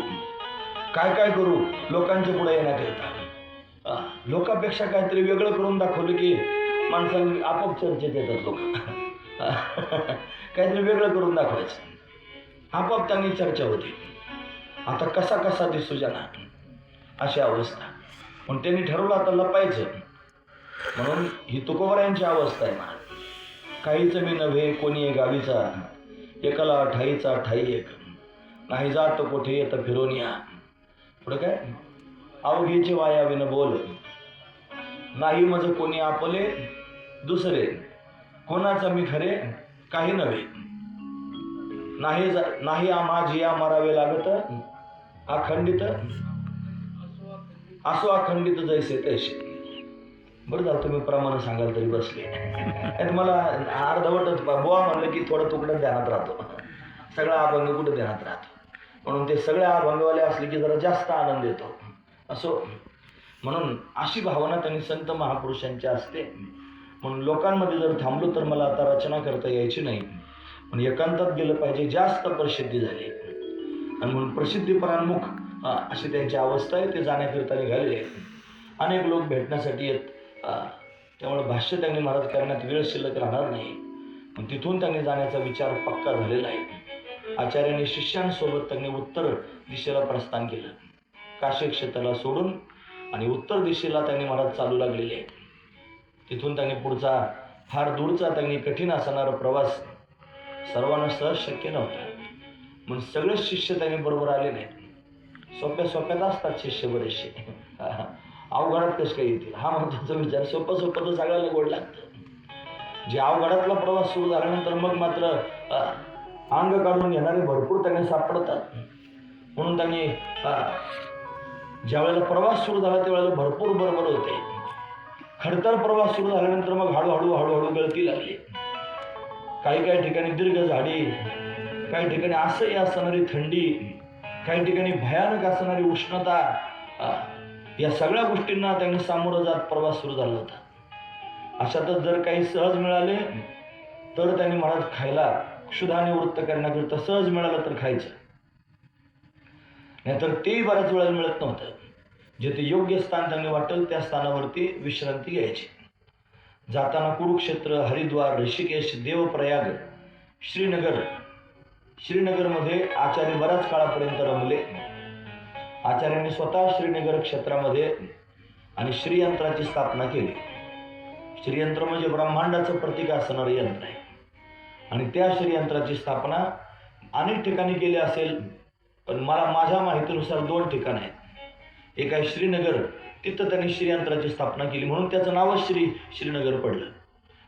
काय काय करू लोकांच्या पुढे येण्याकरिता. लोकांपेक्षा काहीतरी वेगळं करून दाखवलं की माणसांना आपोआप चर्चेत येतात लोक. काहीतरी वेगळं करून दाखवायचं, आपोआप त्यांनी चर्चा होती. आता कसा कसा दिसू जाना अशी अवस्था. पण त्यांनी ठरवलं आता लपायचं. म्हणून ही तुकोबरायांची अवस्था आहे महाराज. काहीच मी नव्हे कोणी गावीचा, एकाला ठाईचा ठाई एक, नाही जात कोठे येत फिरून या. पुढं काय, अवघीचे वायाविन बोल, नाही मज कोणी आपले दुसरे, कोणाचा मी खरे काही नव्हे, नाही माझी या मरावे लागत, अखंडित असो अखंडित जैसे तैसे. बरं झालं तुम्ही प्रमाण सांगाल तरी बसले. आणि मला अर्धवटच बुवा म्हणलं की थोडं तुकडं ध्यानात राहतो, सगळा अभंग कुठं ध्यानात राहतो. म्हणून ते सगळे अभंगवाले असले की जरा जास्त आनंद येतो. असो, म्हणून अशी भावना त्यांनी संत महापुरुषांची असते. म्हणून लोकांमध्ये जर थांबलो तर मला आता रचना करता यायची नाही, पण एकांतात गेलं पाहिजे. जास्त प्रसिद्धी झाली आणि म्हणून प्रसिद्धीपरान्मुख अशी त्यांची अवस्था आहे. ते जाण्याकरिता निघालेले आहेत. अनेक लोक भेटण्यासाठी येत, त्यामुळे भाष्य त्यांनी महाराज करण्यात वेळ शिल्लक राहणार नाही. पण तिथून त्यांनी जाण्याचा विचार पक्का झालेला आहे. आचार्यांनी शिष्यांसोबत त्यांनी उत्तर दिशेला प्रस्थान केलं. काशी क्षेत्राला सोडून आणि उत्तर दिशेला त्यांनी महाराज चालू लागलेले आहेत. तिथून त्यांनी पुढचा फार दूरचा त्यांनी कठीण असणारा प्रवास सर्वांना सहज शक्य नव्हता. म्हणून सगळेच शिष्य त्यांनी बरोबर आले नाहीत. सोप्या सोप्यात असतात शिष्य बरेचसे, अवघडात कसं काय येतील हा महत्वाचा विचार. सोपं सोपं तर सगळ्याला गोड लागतं. जे अवघडातला प्रवास सुरू झाल्यानंतर मग मात्र अंग काढून घेणारे भरपूर त्यांनी सापडतात. म्हणून त्यांनी ज्या वेळेला प्रवास सुरू झाला त्यावेळेला भरपूर बरोबर होते. खडतर प्रवास सुरू झाल्यानंतर मग हळूहळू गळती लागली. काही ठिकाणी दीर्घ झाडी, काही ठिकाणी असह्य असणारी थंडी, काही ठिकाणी भयानक असणारी उष्णता, या सगळ्या गोष्टींना त्यांनी सामोरं जात प्रवास सुरू झाला होता. अशातच जर काही सहज मिळाले तर त्यांनी महाराज खायला क्षुधा निवृत्त करण्याकरिता सहज मिळालं तर खायचं, नाहीतर तेही बऱ्याच वेळेला मिळत नव्हतं. जेथे योग्य स्थान त्यांनी वाटेल त्या स्थानावरती विश्रांती घ्यायची. जाताना कुरुक्षेत्र, हरिद्वार, ऋषिकेश, देवप्रयाग, श्रीनगरमध्ये आचार्य बऱ्याच काळापर्यंत रमले. आचार्यांनी स्वतः श्रीनगर क्षेत्रामध्ये आणि श्रीयंत्राची स्थापना केली. श्रीयंत्र म्हणजे ब्रह्मांडाचं प्रतीक असणारं यंत्र आहे आणि त्या श्रीयंत्राची स्थापना अनेक ठिकाणी केली असेल, पण मला माझ्या माहितीनुसार 2 ठिकाण आहेत. एक आहे श्रीनगर, तिथं त्यांनी श्रीयंत्राची स्थापना केली म्हणून त्याचं नावच श्रीनगर पडलं.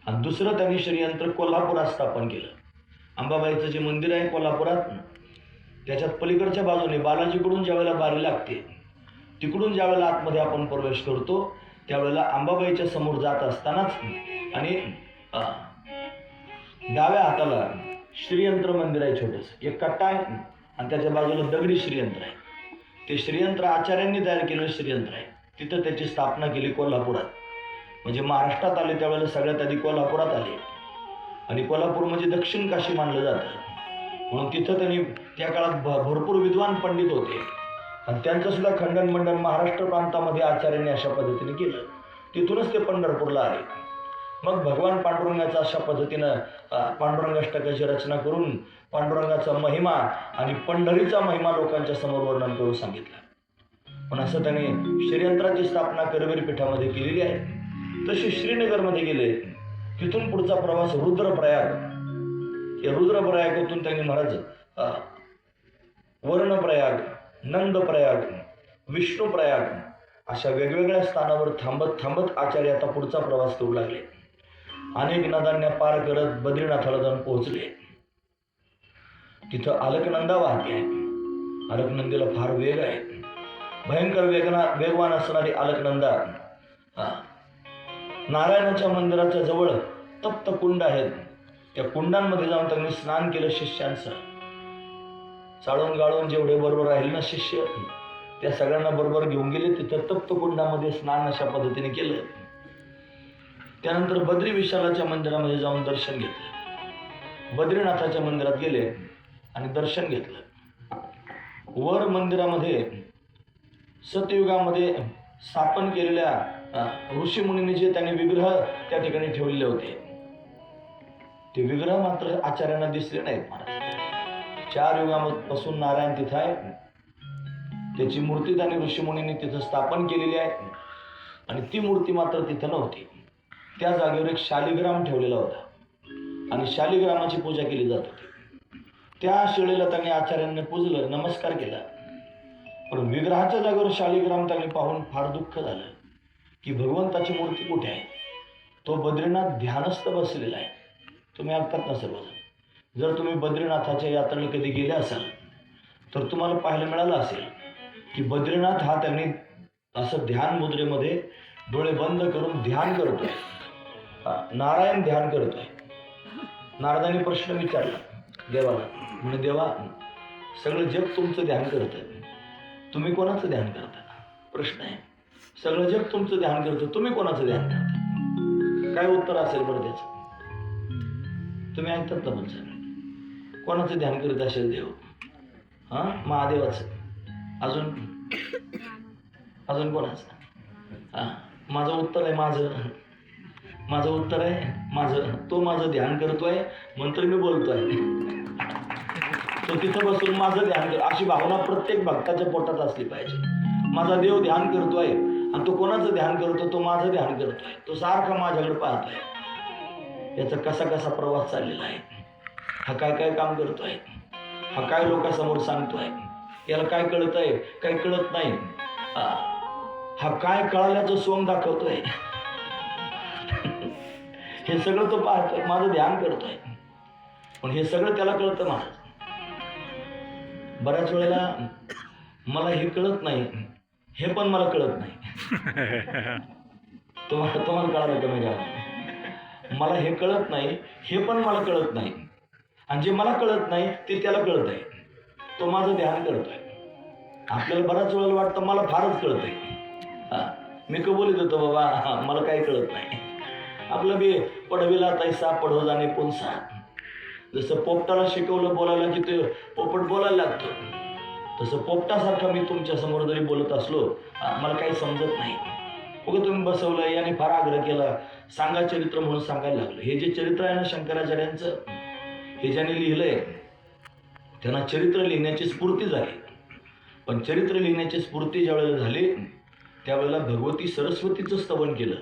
आणि दुसरं त्यांनी श्रीयंत्र कोल्हापुरात स्थापन केलं. अंबाबाईचं जे मंदिर आहे कोल्हापुरात, त्याच्यात पलीकडच्या बाजूने बालाजीकडून ज्यावेळेला बारी लागते तिकडून ज्यावेळेला आतमध्ये आपण प्रवेश करतो त्यावेळेला अंबाबाईच्या समोर जात असतानाच आणि डाव्या हाताला श्रीयंत्र मंदिर आहे छोटंसं, एक कट्टा आहे आणि त्याच्या बाजूला दगडी श्रीयंत्र आहे. ते श्रीयंत्र आचार्यांनी तयार केलेलं श्रीयंत्र आहे. तिथं त्याची स्थापना केली कोल्हापुरात. म्हणजे महाराष्ट्रात आले त्यावेळेला सगळ्यात आधी कोल्हापुरात आले आणि कोल्हापूर म्हणजे दक्षिण काशी मानलं जातं. म्हणून तिथं त्यांनी त्या काळात भरपूर विद्वान पंडित होते आणि त्यांचं सुद्धा खंडन मंडन महाराष्ट्र प्रांतामध्ये आचार्यांनी अशा पद्धतीने केलं. तिथूनच ते पंढरपूरला आले. मग भगवान पांडुरंगाचा अशा पद्धतीनं पांडुरंगाष्टकाची रचना करून पांडुरंगाचा महिमा आणि पंढरीचा महिमा लोकांच्या समोर वर्णन करून सांगितलं. पण असं त्यांनी श्रीयंत्राची स्थापना करवीर पीठामध्ये केलेली आहे. तसे श्रीनगरमध्ये गेले. तिथून पुढचा प्रवास रुद्रप्रयाग, या रुद्रप्रयागातून त्यांनी महाराज वर्णप्रयाग, नंदप्रयाग, विष्णुप्रयाग अशा वेगवेगळ्या स्थानावर थांबत आचार्य आता पुढचा प्रवास करू लागले. अनेक नद्यांना पार करत बद्रीनाथाला जाऊन पोहोचले. तिथं अलकनंदा वाहते आहे. अलकनंदीला फार वेग आहे. भयंकर वेगवान असणारी अलकनंदा नारायणाच्या मंदिराच्या जवळ तप्त कुंड आहेत. त्या कुंडांमध्ये जाऊन त्यांनी स्नान केलं शिष्यांचं. चाळून गाळून जेवढे बरोबर राहिले ना शिष्य त्या सगळ्यांना बरोबर घेऊन गेले. तिथं तप्त कुंडामध्ये स्नान अशा पद्धतीने केलं. त्यानंतर बद्री विशालाच्या मंदिरामध्ये जाऊन दर्शन घेतलं. बद्रीनाथाच्या मंदिरात गेले आणि दर्शन घेतलं. वर मंदिरामध्ये सतयुगामध्ये स्थापन केलेल्या ऋषीमुनींनी जे त्यांनी विग्रह त्या ठिकाणी ठेवलेले होते ते विग्रह मात्र आचार्यांना दिसले नाहीत. महाराज 4 युगापासून नारायण तिथं आहे. त्याची मूर्ती त्यांनी ऋषीमुनींनी तिथं स्थापन केलेली आहे आणि ती मूर्ती मात्र तिथं नव्हती. त्या जागेवर एक शालिग्राम ठेवलेला होता आणि शालिग्रामाची पूजा केली जात होती. त्या शिळेला त्यांनी आचार्यांनी पूजलं, नमस्कार केला. पण विग्रहाच्या जागेवर शालिग्राम त्यांनी पाहून फार दुःख झालं की भगवंताची मूर्ती कुठे आहे. तो बद्रीनाथ ध्यानस्थ बसलेला आहे. तुम्ही ऐकतात ना सर्वजण. जर तुम्ही बद्रीनाथाच्या यात्रेला कधी गेले असाल तर तुम्हाला पाहायला मिळालं असेल की बद्रीनाथ हा त्यांनी असं ध्यान मुद्रेमध्ये डोळे बंद करून ध्यान करतोय. नारायण ध्यान करतोय. नारदाने प्रश्न विचारला देवाला, म्हणजे देवा सगळं जग तुमचं ध्यान करतं, तुम्ही कोणाचं ध्यान करता? प्रश्न आहे. सगळं जग तुमचं ध्यान करतं, तुम्ही कोणाचं ध्यान करता? काय उत्तर असेल बरं त्याचं? तुम्ही ऐकतात ना पण सगळं. कोणाचं ध्यान करीत असेल देव? महादेवाचं. अजून कोणाचं? माझं उत्तर आहे माझं उत्तर आहे माझं. तो माझं ध्यान करतोय मंत्र मी बोलतोय, तो तिथं बसून माझं ध्यान कर. अशी भावना प्रत्येक भक्ताच्या पोटात असली पाहिजे. माझा देव ध्यान करतोय आणि तो कोणाचं ध्यान करतो? तो माझं ध्यान करतोय. तो सारखा माझ्याकडे पाहतोय. याचा कसा प्रवास चाललेला आहे, हा काय काम करतोय, हा काय लोकांसमोर सांगतोय, याला काय कळत आहे, काय कळत नाही, हा काय कळाल्याचं सोंग दाखवतोय, हे सगळं तो पाहतोय. माझं ध्यान करतोय, पण हे सगळं त्याला कळतं महाराज. बऱ्याच वेळेला मला हे कळत नाही, हे पण मला कळत नाही. तुम्हाला कळालं का? मी मला हे कळत नाही, हे पण मला कळत नाही, आणि जे मला कळत नाही ते त्याला कळत आहे. तो माझं ध्यान करतोय. आपल्याला बऱ्याच वेळेला वाटतं मला फारच कळतंय, मी कबुलीत होतो बाबा मला काही कळत नाही. आपलं बी पडविला तैसा पडो जाणे पुनसा. जसं पोपटाला शिकवलं बोलायला की ते पोपट बोलायला लागतो, तसं पोपटासारखं मी तुमच्या समोर जरी बोलत असलो मला काही समजत नाही. बघा तुम्ही बसवलं, याने फार आग्रह केला, सांगा चरित्र म्हणून सांगायला लागलं. हे जे चरित्र आहे ना शंकराचार्यांचं, हे ज्याने लिहिलंय त्यांना चरित्र लिहिण्याची स्फूर्ती झाली. पण चरित्र लिहिण्याची स्फूर्ती ज्यावेळेला झाली त्यावेळेला भगवती सरस्वतीचं स्तवन केलं.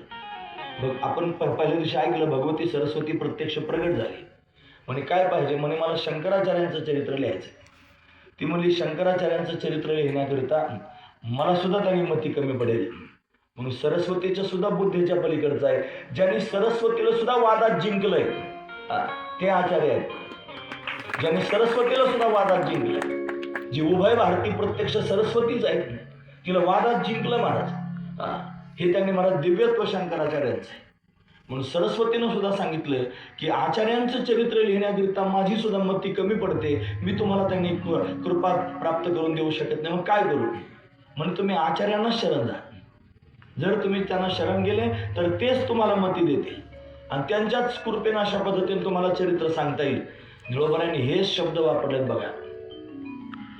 आपण पहिल्या दिवशी ऐकलं, भगवती सरस्वती प्रत्यक्ष प्रगट झाली. म्हणे काय पाहिजे? म्हणे मला शंकराचार्यांचं चरित्र लिहायचं. ती म्हणली शंकराचार्यांचं चरित्र लिहिण्याकरिता मला सुद्धा त्यांनी मती कमी पडेल, म्हणून सरस्वतीच्या सुद्धा बुद्धीच्या पलीकडचं आहे. ज्यांनी सरस्वतीला सुद्धा वादात जिंकलंय ते आचार्य आहेत. ज्यांनी सरस्वतीला सुद्धा वादात जिंकलंय, जी उभय भारती प्रत्यक्ष सरस्वतीच आहे, तिला वादात जिंकलं महाराज. हे त्यांनी महाराज दिव्यत्व शंकराचार्यांचं आहे. म्हणून सरस्वतीनं सुद्धा सांगितलं की आचार्यांचं चरित्र लिहिण्याकरिता माझी सुद्धा मती कमी पडते, मी तुम्हाला त्यांनी कृपा प्राप्त करून देऊ शकत नाही. मग काय करू? म्हणजे तुम्ही आचार्यांनाच शरण जा. जर तुम्ही त्यांना शरण गेले तर तेच तुम्हाला मती देतील आणि त्यांच्याच कृपेनं अशा पद्धतीने तुम्हाला चरित्र सांगता येईल. निळोबरांनी हेच शब्द वापरलेत बघा.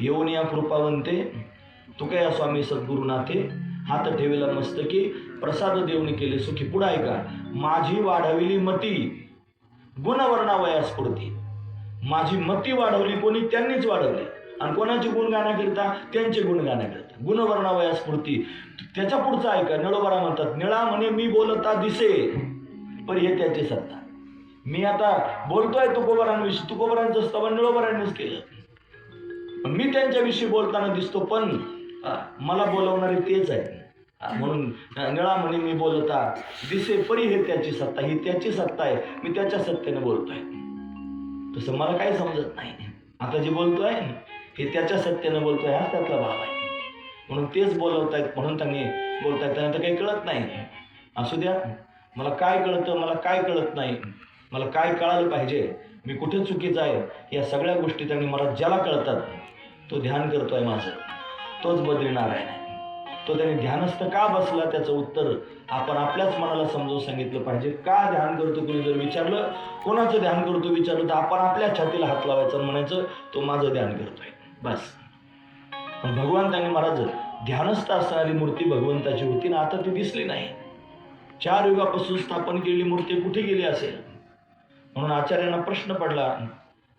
येऊन या कृपावंते तुकया स्वामी सद्गुरुनाथे, हात ठेविला मस्तकी प्रसाद देऊन केले सुखी. पुढे ऐका, माझी वाढविली मती गुणवर्णावया स्फूर्ती. माझी मती वाढवली कोणी? त्यांनीच वाढवली. आणि कोणाची गुण गाण्याकरिता? त्यांचे गुण गाण्याकरिता. गुणवर्णावया स्फूर्ती. त्याच्या पुढचं ऐका, निळोबरा म्हणतात, निळा म्हणे मी बोलता दिसे पण हे त्याची सत्ता. मी आता बोलतोय तुकोबरांविषयी, तुकोबरांचं स्तवन निळोबरांनीच केलं, मी त्यांच्याविषयी बोलताना दिसतो पण मला बोलवणारे तेच आहे. म्हणून निळा म्हणे मी बोलता दिसे परी हे त्याची सत्ता. ही त्याची सत्ता आहे, मी त्याच्या सत्तेने बोलतोय. तसं मला काही समजत नाही. आता जे बोलतोय हे त्याच्या सत्तेने बोलतोय, हा त्यातला भाव आहे. म्हणून तेच बोलवतायत, म्हणून त्यांनी बोलतायत. त्यांना तर काही कळत नाही. असू द्या, मला काय कळतं, मला काय कळत नाही, मला काय कळालं पाहिजे, मी कुठे चुकीचं आहे, या सगळ्या गोष्टी त्यांनी मला ज्याला कळतात तो ध्यान करतोय माझं, तोच बद्रीनारायण आहे. तो त्यांनी ध्यानस्थ का बसला त्याचं उत्तर आपण आपल्याच मनाला समजून सांगितलं पाहिजे. का ध्यान करतो कोणी जर विचारलं, कोणाचं ध्यान करतो विचारलं, तर आपण आपल्या छातीला हात लावायचं आणि म्हणायचं तो माझं ध्यान करतोय बस. पण भगवंतांनी महाराज ध्यानस्थ असणारी मूर्ती भगवंताची होती ना, आता ती दिसली नाही. 4 युगापासून स्थापन केलेली मूर्ती कुठे गेली असेल? म्हणून आचार्यांना प्रश्न पडला.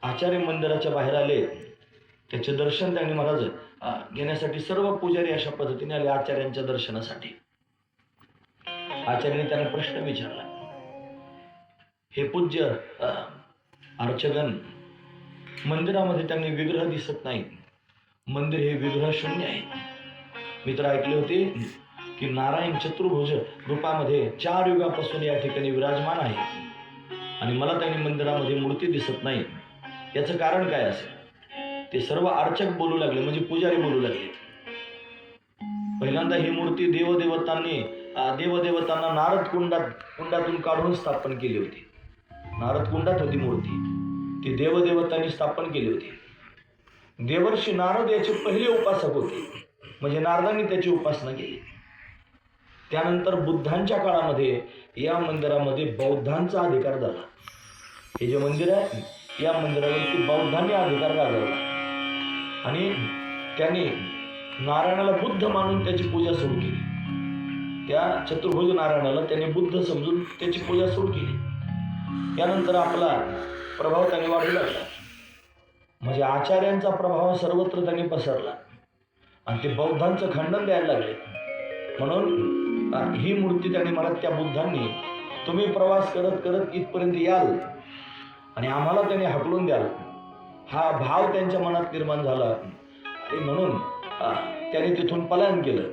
आचार्य मंदिराच्या बाहेर आले, त्याचे दर्शन त्यांनी महाराज घेण्यासाठी सर्व पुजारी अशा पद्धतीने आले आचार्यांच्या दर्शनासाठी. आचार्याने त्यांना प्रश्न विचारला, हे पूज्य अर्चगण, मंदिरामध्ये त्यांनी विग्रह दिसत नाही, मंदिर हे विग्रह शून्य आहे. मी तर ऐकले होते की नारायण चतुर्भुज रूपामध्ये 4 युगापासून या ठिकाणी विराजमान आहे आणि मला त्यांनी मंदिरामध्ये मूर्ती दिसत नाही. याचं कारण काय असेल? ते सर्व अर्चक बोलू लागले, म्हणजे पुजारी बोलू लागले. पहिल्यांदा ही मूर्ती देवदेवतांनी देवदेवतांना नारद कुंडातून काढून स्थापन केली होती. नारद कुंडात होती मूर्ती, ती देवदेवतांनी स्थापन केली होती. देवर्षी नारद याचे पहिले उपासक होते, म्हणजे नारदांनी त्याची उपासना केली. त्यानंतर बुद्धांच्या काळामध्ये या मंदिरामध्ये बौद्धांचा अधिकार झाला. हे जे मंदिर आहे या मंदिरावरती बौद्धांनी अधिकार गाजवला आणि त्यांनी नारायणाला बुद्ध मानून त्याची पूजा सुरू केली. त्या चतुर्भुज नारायणाला त्यांनी बुद्ध समजून त्याची पूजा सुरू केली. यानंतर आपला प्रभाव त्यांनी वाढू लागला, म्हणजे आचार्यांचा प्रभाव सर्वत्र त्यांनी पसरला आणि ते बौद्धांचं खंडन द्यायला लागले. म्हणून ही मूर्ती त्यांनी मला त्या बुद्धांनी तुम्ही प्रवास करत करत इथपर्यंत याल आणि आम्हाला त्यांनी हकलून द्याल, हा भाव त्यांच्या मनात निर्माण झाला आणि म्हणून त्यांनी तिथून पलायन केलं.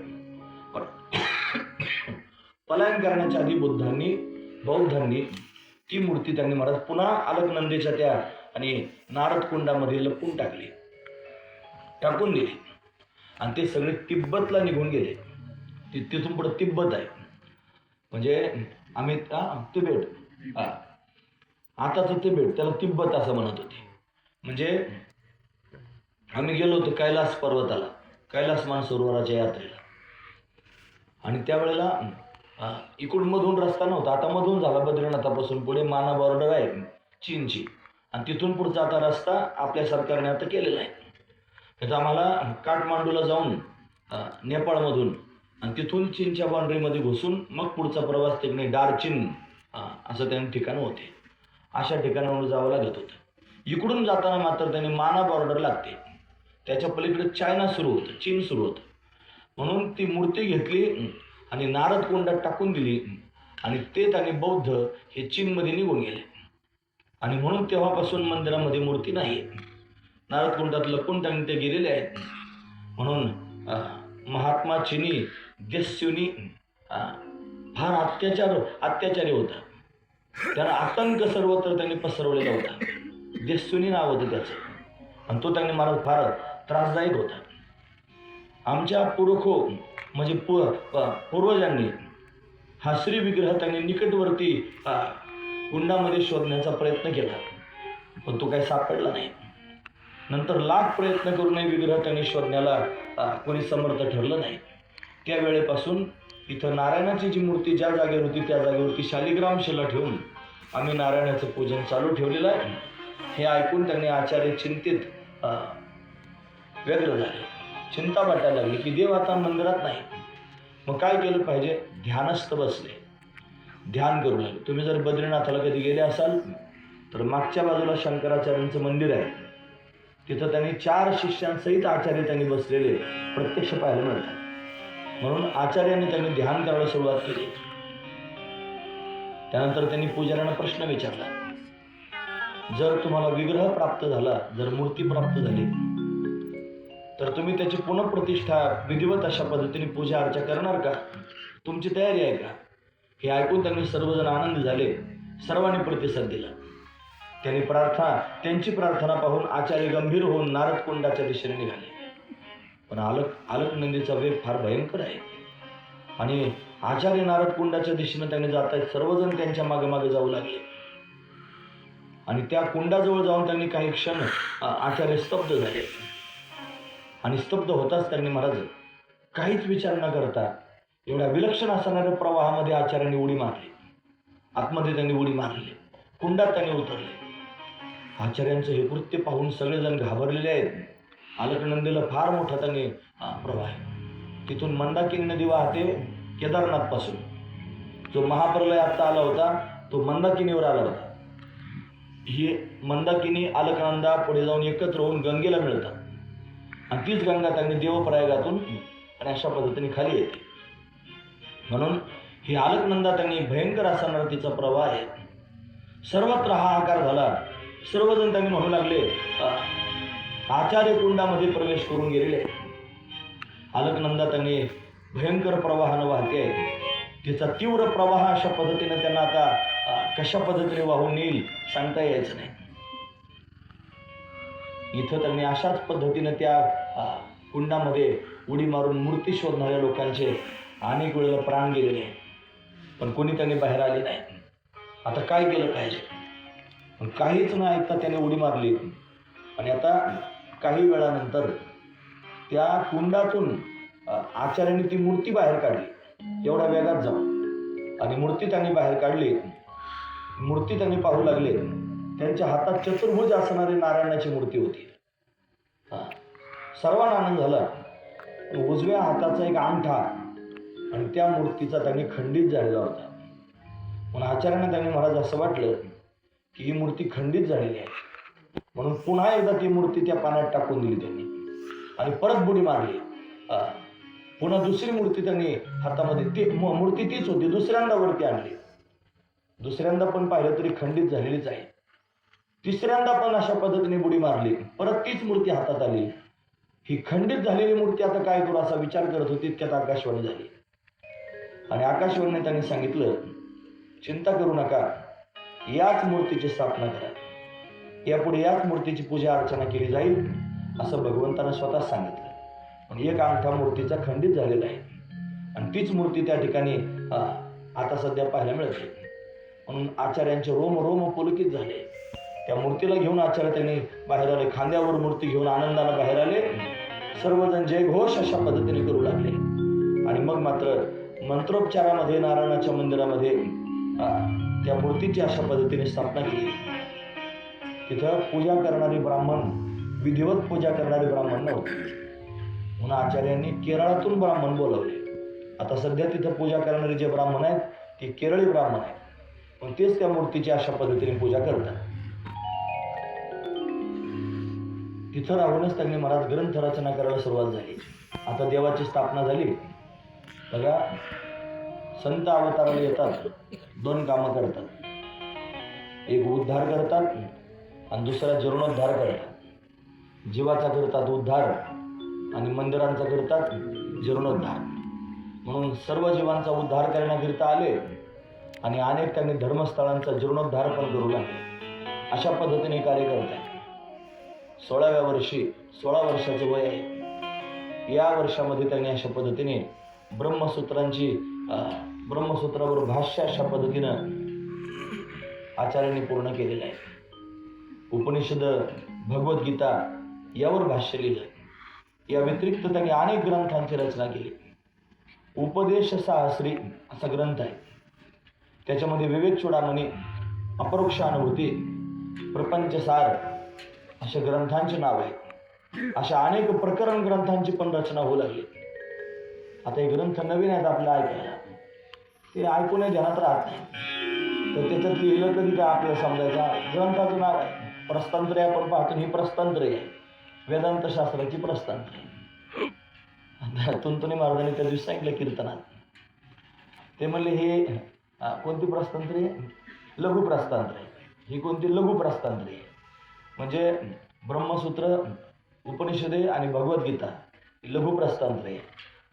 पलायन करण्याच्या आधी बौद्धांनी ती मूर्ती त्यांनी महाराज पुन्हा अलकनंदेच्या त्या आणि नारद कुंडामध्ये लपवून टाकून दिली आणि ते सगळे तिब्बतला निघून गेले. तिथून पुढे तिब्बत आहे, म्हणजे आम्ही तिबेट, आताचं तिबेट, त्याला तिब्बत असं म्हणत होते. म्हणजे आम्ही गेलो होतो कैलास पर्वताला, कैलास मानसरोवराच्या यात्रेला, आणि त्यावेळेला इकडून मधून रस्ता नव्हता. आता मधून झाला, बद्रीनाथापासून पुढे माना बॉर्डर आहे चीनची, आणि तिथून पुढचा आता रस्ता आपल्या सरकारने आता केलेला आहे. त्याचा आम्हाला काठमांडूला जाऊन नेपाळमधून आणि तिथून चीनच्या बाउंड्रीमध्ये घुसून मग पुढचा प्रवास तिकडे डारचीन असं त्यांनी ठिकाणं होते, अशा ठिकाणावर जावं लागत होतं. इकडून जाताना मात्र त्यांनी माना बॉर्डर लागते, त्याच्या पलीकडे चायना सुरू होतं, चीन सुरू होतं. म्हणून ती मूर्ती घेतली आणि नारद कुंडात टाकून दिली आणि ते त्यांनी बौद्ध हे चीनमध्ये निघून गेले. आणि म्हणून तेव्हापासून मंदिरामध्ये मूर्ती नाही. नारद कुंडात लपून त्यांनी ते गेलेले आहेत. म्हणून महात्मा चिनी देशस्युनी फार अत्याचारी होता. त्याला आतंक सर्वत्र त्यांनी पसरवलेला होता. देशस्युनी नाव होतं त्याचं, आणि तो त्यांनी महाराज फार त्रासदायक होता. आमच्या पुरखो म्हणजे पूर्वजांनी हा श्री विग्रह त्यांनी निकटवर्ती कुंडामध्ये शोधण्याचा प्रयत्न केला, पण तो काही सापडला नाही. नंतर लाख प्रयत्न करूनही विग्रह त्यांनी शोधण्याला कोणी समर्थ ठरलं नाही. त्यावेळेपासून इथं नारायणाची जी मूर्ती ज्या जागेवर होती त्या जागेवरती शालिग्राम शिला ठेवून आम्ही नारायणाचं पूजन चालू ठेवलेलं आहे. हे ऐकून त्यांनी आचार्य चिंतित व्यग्र झाले, चिंता वाटायला लागली की देव आता मंदिरात नाही. मग काय केलं पाहिजे? ध्यानस्थ बसले, ध्यान करू लागले. तुम्ही जर बद्रीनाथाला कधी गेले असाल तर मागच्या बाजूला शंकराचार्यांचं मंदिर आहे, तिथं त्यांनी 4 शिष्यांसहित आचार्य त्यांनी बसलेले प्रत्यक्ष पाहायला मिळतात. म्हणून आचार्यांनी त्यांनी ध्यान करायला सुरुवात केली. त्यानंतर त्यांनी पुजाऱ्यांना प्रश्न विचारला, जर तुम्हाला विग्रह प्राप्त झाला, जर मूर्ती प्राप्त झाली तर तुम्ही त्याची पुनःप्रतिष्ठा विधिवत अशा पद्धतीने पूजा अर्चा करणार का? तुमची तयारी आहे का? हे ऐकून त्यांनी सर्वजण आनंदी झाले, सर्वांनी प्रतिसाद दिला. त्यांची प्रार्थना पाहून आचार्य गंभीर होऊन नारद कुंडाच्या दिशेने निघाले. पण अलकनंदीचा वेग फार भयंकर आहे आणि आचार्य नारद कुंडाच्या दिशेने त्यांनी जात आहेत. सर्वजण त्यांच्या मागे जाऊ लागले आणि त्या कुंडाजवळ जाऊन त्यांनी काही क्षण आचार्य स्तब्ध झाले. आणि स्तब्ध होताच त्यांनी महाराज काहीच विचार न करता एवढ्या विलक्षण असणाऱ्या प्रवाहामध्ये आचार्यांनी उडी मारली. आतमध्ये त्यांनी उडी मारली, कुंडात त्यांनी उतरले. आचार्यांचं हे कृत्य पाहून सगळेजण घाबरलेले आहेत. अलकनंदीला फार मोठा त्यांनी प्रवाह आहे. तिथून मंदाकिनी नदी वाहते केदारनाथपासून. जो महाप्रलय आत्ता आला होता तो मंदाकिनीवर आला होता. ही मंदाकिनी अलकनंदा पुढे जाऊन एकत्र होऊन गंगेला मिळतात आणि तीच गंगा त्यांनी देवप्रयागातून आणि अशा पद्धतीने खाली येते. म्हणून ही अलकनंदा त्यांनी भयंकर असणारा तिचा प्रवाह आहे. सर्वत्र हाहाकार झाला. सर्वजण त्यांनी म्हणू लागले, आचार्य कुंडामध्ये प्रवेश करून गेलेले. अलकनंदा त्यांनी भयंकर प्रवाहानं वाहते. तिचा तीव्र प्रवाह अशा पद्धतीने त्यांना आता कशा पद्धतीने वाहून येईल सांगता यायचं नाही. इथं त्यांनी अशाच पद्धतीने त्या कुंडामध्ये उडी मारून मूर्ती शोधणाऱ्या लोकांचे अनेक वेळेला प्राण गेलेले आहे, पण कोणी त्यांनी बाहेर आले नाही. आता काय केलं पाहिजे? पण काहीच न ऐकता त्याने उडी मारली. आणि आता काही वेळानंतर त्या कुंडातून आचार्याने ती मूर्ती बाहेर काढली, एवढ्या वेगात जाऊन. आणि मूर्ती त्यांनी बाहेर काढली. मूर्ती त्यांनी पाहू लागले. त्यांच्या हातात चतुर्भुज असणारी नारायणाची मूर्ती होती. सर्वांना आनंद झाला. उजव्या हाताचा एक अंगठा आणि त्या मूर्तीचा त्यांनी खंडित झालेला होता. म्हणून आचार्यांना त्यांनी महाराज असं वाटलं की ही मूर्ती खंडित झालेली आहे, म्हणून पुन्हा एकदा ती मूर्ती त्या पाण्यात टाकून दिली त्यांनी आणि परत बुडी मारली. पुन्हा दुसरी मूर्ती त्यांनी हातामध्ये, ती मूर्ती तीच होती, दुसऱ्यांदा वरती आणली. दुसऱ्यांदा पण पाहिलं तरी खंडित झालेलीच आहे. तिसऱ्यांदा पण अशा पद्धतीने बुडी मारली, परत तीच मूर्ती हातात आली. ही खंडित झालेली मूर्ती आता काय करू असा विचार करत होती. इतक्यात आकाशवाणी झाली आणि आकाशवाणीने त्यांनी सांगितलं, चिंता करू नका, याच मूर्तीची स्थापना करा, यापुढे याच मूर्तीची पूजा अर्चना केली जाईल असं भगवंतानं स्वतः सांगितलं. पण एक अंगठा मूर्तीचा खंडित झालेला आहे आणि तीच मूर्ती त्या ठिकाणी आता सध्या पाहायला मिळते. म्हणून आचार्यांचे रोम रोम पुलकित झाले. त्या मूर्तीला घेऊन आचार्य त्यांनी बाहेर आले, खांद्यावर मूर्ती घेऊन आनंदाने बाहेर आले. सर्वजण जय घोष अशा पद्धतीने करू लागले. आणि मग मात्र मंत्रोपचारामध्ये नारायणाच्या मंदिरामध्ये त्या मूर्तीची अशा पद्धतीने स्थापना केली. तिथं पूजा करणारे ब्राह्मण, विधिवत पूजा करणारे ब्राह्मण नव्हते, म्हणून आचार्यांनी केरळातून ब्राह्मण बोलवले. आता सध्या तिथं पूजा करणारे जे ब्राह्मण आहेत ते केरळी ब्राह्मण आहेत, पण तेच त्या मूर्तीची अशा पद्धतीने पूजा करतात. तिथं राहूनच त्यांनी महाराज ग्रंथ रचना करायला सुरुवात झाली. आता देवाची स्थापना झाली. बघा, संत अवताराला येतात, दोन कामं करतात, एक उद्धार करतात आणि दुसरा जीर्णोद्धार करतात. जीवाचा करतात उद्धार आणि मंदिरांचा करतात जीर्णोद्धार. म्हणून सर्व जीवांचा उद्धार करण्याकरिता आले आणि अनेक त्यांनी धर्मस्थळांचा जीर्णोद्धार पण करू लागले. अशा पद्धतीने कार्य करतात. 16व्या वर्षी, 16 वर्षाचं वय आहे, या वर्षामध्ये त्यांनी अशा पद्धतीने ब्रह्मसूत्रावर भाष्य अशा पद्धतीनं आचार्यांनी पूर्ण केलेलं आहे. उपनिषद, भगवद्गीता यावर भाष्य लिहिलं. या व्यतिरिक्त त्यांनी अनेक ग्रंथांची रचना केली. उपदेश साहस्री असा ग्रंथ आहे, त्याच्यामध्ये विवेक चूडामणी, अपरोक्ष अनुभूती, प्रपंचसार अशा ग्रंथांचे नाव आहे. अशा अनेक प्रकरण ग्रंथांची पण रचना होऊ लागली. आता हे ग्रंथ नवीन आहेत आपल्या ऐकायला, ते ऐकून ध्यानात राहत नाही, तर त्याच्यात लिहिलं कधी काय आपल्याला समजायचा. ग्रंथाचं नाव आहे प्रस्तांत्र. आपण पाहतो ही प्रस्तांत्र आहे, वेदांत शास्त्राची प्रस्तांत्र. तुंतुनी महाराजांनी त्या दिवशी सांगितलं कीर्तनात, ते म्हणले हे कोणती प्रस्तांत्र आहे? लघु प्रस्तांत्र आहे. ही कोणती? लघु प्रस्तांत्र आहे. म्हणजे ब्रह्मसूत्र, उपनिषदे आणि भगवद्गीता लघु प्रस्तांत्र आहे.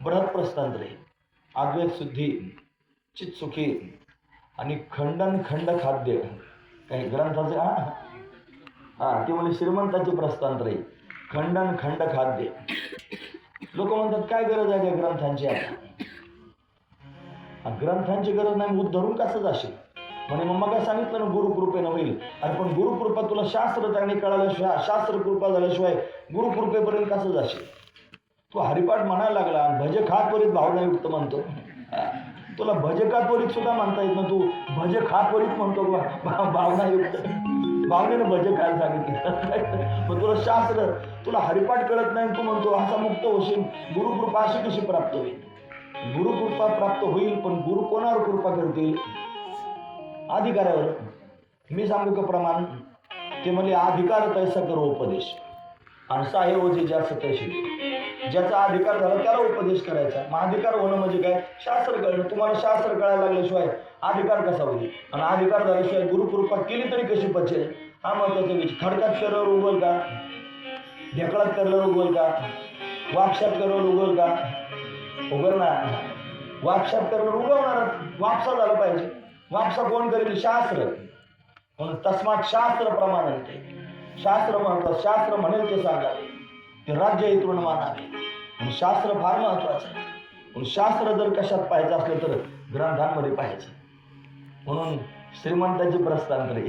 बृहत प्रस्तांत्र आहे अद्वैत शुद्धी, चित्सुखी आणि खंडन खंड खाद्य काही ग्रंथाचे ते म्हणजे श्रीमंताचे प्रस्तांत्र आहे, खंडन खंड खाद्य. लोक म्हणतात काय गरज आहे त्या ग्रंथांची? आता ग्रंथांची गरज नाही, उद्धरून कसं जाशील म्हणे. मग काय सांगितलं ना, गुरुकृपेनं होईल. अरे पण गुरुकृपा तुला शास्त्र त्यांनी कळाल्याशिवाय, शास्त्र कृपा झाल्याशिवाय गुरुकृपेपर्यंत कसं जाशील? तू हरिपाठ म्हणायला लागला, भज खात वरीत भावनायुक्त म्हणतो. तुला भजकात वरीत सुद्धा म्हणता येत ना, तू भज खात वरीत म्हणतो भावनायुक्त. भावनेनं भज काय सांगितलं? मग तुला शास्त्र, तुला हरिपाठ कळत नाही, तू म्हणतो असा मुक्त होशील. गुरुकृपा अशी कशी प्राप्त होईल? गुरुकृपा प्राप्त होईल, पण गुरु कोणावर कृपा करतील? अधिकारावर. मी सांगू का प्रमाण? ते म्हणजे अधिकार तैसा करो उपदेश, आणि साहे ओझे ज्याचं तैशी. ज्याचा अधिकार झाला त्याला उपदेश करायचा. मग अधिकार होणं म्हणजे काय? शास्त्र कळणं. तुम्हाला शास्त्र कळायला लागल्याशिवाय अधिकार कसा होईल? आणि अधिकार झाल्याशिवाय गुरुकृपा केली तरी कशी पचेल? हा महत्वाचा विषय. खडकात करल्यावर उगल का? ढेकळात करल्यावर उगल का? वापशात करल्यावर उगल का? उगल ना. वापशात करल्यावर उगवणारच. वापसा झाला पाहिजे. वापसा कोण करेल? शास्त्र. म्हणून तस्मात शास्त्र प्रमाणते. शास्त्र महत्वाचं. शास्त्र म्हणेल ते सांगावे, ते राज्य इतरून मानावे. म्हणून शास्त्र फार महत्वाचं आहे. पण शास्त्र जर कशात पाहायचं असलं तर ग्रंथांमध्ये पाहायचं. म्हणून श्रीमंताची प्रस्थांतरे,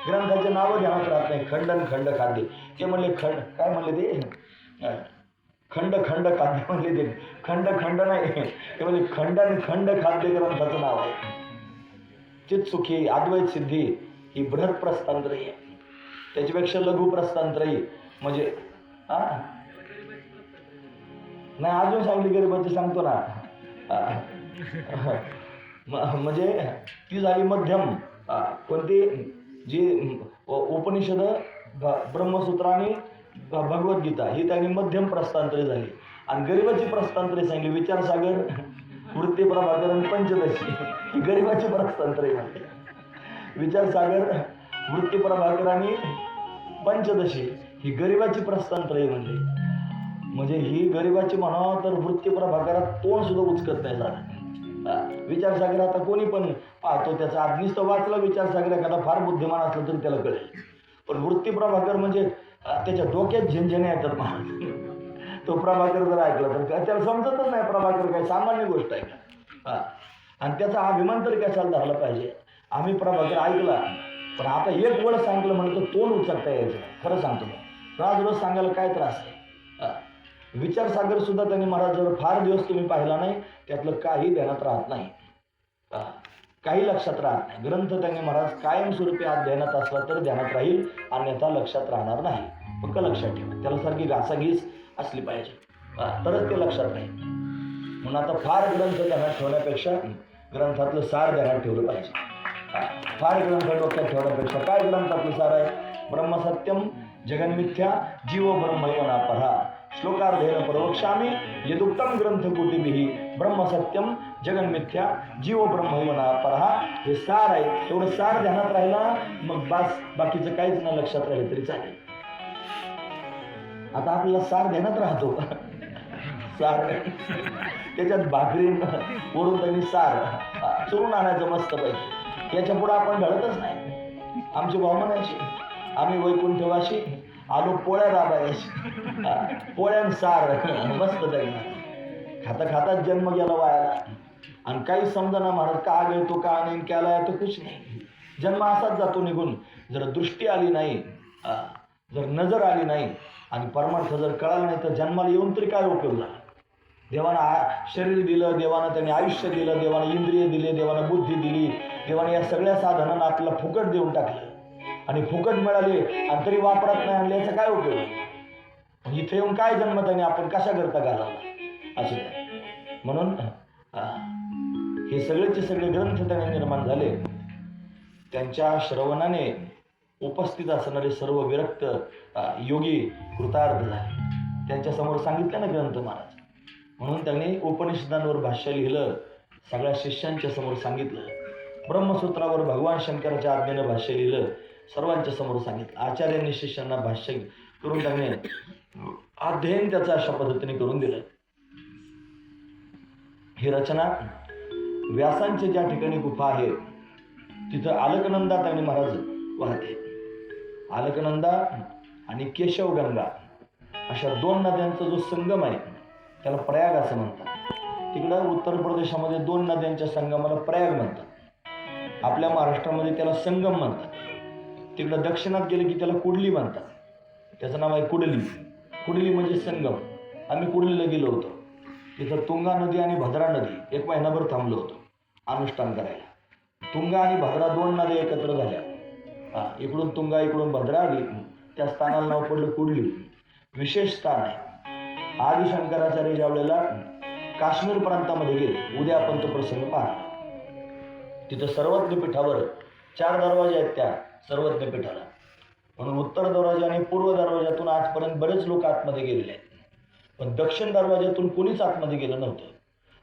ग्रंथाचे नावं ध्यानात राहत नाही. खंडन खंड खाद्य, ते म्हणले खंड, काय म्हणले ते, खंड खंड खाद्य म्हणले ते, खंड खंड नाही, ते म्हणजे खंडन खंड खाद्य ग्रंथाचं नाव आहे. चित सुखी अद्वैत सिद्धी ही बृहत प्रस्थांतरे आहे. त्याच्यापेक्षा लघु प्रस्थांतरे म्हणजे नाही, अजून सांगली गरीबाची सांगतो ना. म्हणजे ती झाली मध्यम. कोणती, जी उपनिषद, ब्रह्मसूत्र आणि भगवद्गीता ही त्यांनी मध्यम प्रस्थांतरे झाली. आणि गरीबाची प्रस्थांतरे सांगली विचारसागर, वृत्ती प्रभाकरण, पंचदशी ही गरीबाची प्रस्थांतरे म्हणते. विचारसागर, वृत्ती प्रभाकर आणि पंचदशी ही गरीबाची प्रस्थांतरे म्हणते. म्हणजे ही गरीबाची म्हणावं तर वृत्ती प्रभाकरात तोंड सुद्धा उचकत नाही झालं. विचारसागर आता कोणी पण पाहतो, त्याचा आधीच तो वाचला विचारसागर, एखादा फार बुद्धिमान असलं तरी त्याला कळेल. पण वृत्ती प्रभाकर म्हणजे त्याच्या डोक्यात झिंझण्या येतात महाराज. तो प्रभाकर जर ऐकला तर त्याला समजतच नाही प्रभाकर काय सामान्य गोष्ट आहे का. आणि त्याचा अभिमान तरी कशाला धरला पाहिजे. आम्ही प्रभाकर ऐकला, पण आता एक वेळ सांगितलं म्हणतो तोंड उचकता यायचं. खरं सांगतो रोज रोज सांगायला काय त्रास आहे. विचारसागर सुद्धा त्यांनी महाराज जर फार दिवस तुम्ही पाहिला नाही, त्यातलं काही ध्यानात राहत नाही, काही लक्षात राहत नाही. ग्रंथ त्यांनी महाराज कायमस्वरूपी ध्यानात असला तर ध्यानात राहील, अन्यथा लक्षात राहणार नाही. फक्त लक्षात ठेवा, त्याला सारखी घासाघीस असली पाहिजे, तरच ते लक्षात राहील. म्हणून आता फार ग्रंथ ध्यानात ठेवण्यापेक्षा ग्रंथातलं सार ध्यानात ठेवलं पाहिजे. फार ग्रंथ डोक्यात ठेवण्यापेक्षा काय ग्रंथातलं सार आहे, ब्रह्मसत्यम जगन्मिथ्या जीव ब्रह्मयोनापरा श्लोकार्धेन प्रवक्ष्यामि यदुक्तम ग्रंथकोटिभिः ब्रह्मसत्यम जगन्मिथ्या जीव ब्रह्मयोनापरा. हे सार आहे. एवढं सार ध्यानात राहिला मग बास, बाकीचं काहीच ना लक्षात राहिलं तरी चालेल. आता आपल्याला सार ध्यानात राहतो, सार त्याच्यात भाकरी वरून त्यांनी सार चुरून आणायचं मस्त पाहिजे. याच्या पुढे आपण घडतच नाही. आमची भाऊ म्हणायची आम्ही वैकुंठवाशी आलो पोळ्या दाबायची, पोळ्यान सार मस्त त्यांना खाता खाताच जन्म गेला वायाला. आणि काही समजा महाराज का गेलतो का नाही, केला येतो कुछ नाही. जन्म असाच जातो निघून. जर दृष्टी आली नाही, जर नजर आली नाही आणि परमार्थ जर कळाला नाही तर जन्माला येऊन तरी काय उपयोग झाला. देवानं शरीर दिलं, देवानं त्यांनी आयुष्य दिलं, देवानं इंद्रिय दिले, देवानं बुद्धी दिली, देवानं या सगळ्या साधनांना आपल्याला फुकट देऊन टाकलं. आणि फुकट मिळाले आणि तरी वापरात नाही आणले, याचा काय उपयोग. इथे येऊन काय जन्म त्याने आपण कशा करता घालावा असे. म्हणून हे सगळेचे सगळे ग्रंथ त्याने निर्माण झाले. त्यांच्या श्रवणाने उपस्थित असणारे सर्व विरक्त योगी कृतार्थ झाले. त्यांच्यासमोर सांगितलं ना ग्रंथ महाराज. म्हणून त्यांनी उपनिषदांवर भाष्य लिहिलं, सगळ्या शिष्यांच्या समोर सांगितलं. ब्रह्मसूत्रावर भगवान शंकराच्या आज्ञेनं भाष्य लिहिलं, सर्वांच्या समोर सांगितलं. आचार्यांनी शिष्यांना भाष्य करून त्यांनी अध्ययन त्याचं अशा पद्धतीने करून दिलं. ही रचना व्यासांच्या ज्या ठिकाणी गुफा आहे तिथं अलकनंदा त्यांनी महाराज वाहते. अलकनंदा आणि केशवगंगा अशा दोन नद्यांचा जो संगम आहे त्याला प्रयाग असं म्हणतात. तिकडं उत्तर प्रदेशामध्ये दोन नद्यांच्या संगमाला प्रयाग म्हणतात. आपल्या महाराष्ट्रामध्ये त्याला संगम म्हणतात. तिकडं दक्षिणात गेले की त्याला कुडली म्हणतात. त्याचं नाव आहे कुडली. कुडली म्हणजे संगम. आम्ही कुडलीला गेलो होतो. तिथं तुंगा नदी आणि भद्रा नदी एक महिनाभर थांबलो होतो अनुष्ठान करायला. तुंगा आणि भद्रा दोन नद्या एकत्र झाल्या. इकडून तुंगा इकडून भद्रा आली. त्या स्थानाला नाव पडलं कुडली. विशेष स्थान आहे. आदि शंकराचार्य ज्या वेळेला काश्मीर प्रांतामध्ये गेले, उद्या आपण तो प्रसंग पाहणार. तिथं सर्वज्ञ पीठावर 4 दरवाजे आहेत त्या सर्वज्ञ पीठाला. म्हणून उत्तर दरवाजा आणि पूर्व दरवाजातून आजपर्यंत बरेच लोक आतमध्ये गेलेले आहेत, पण दक्षिण दरवाजातून कोणीच आतमध्ये गेलं नव्हतं.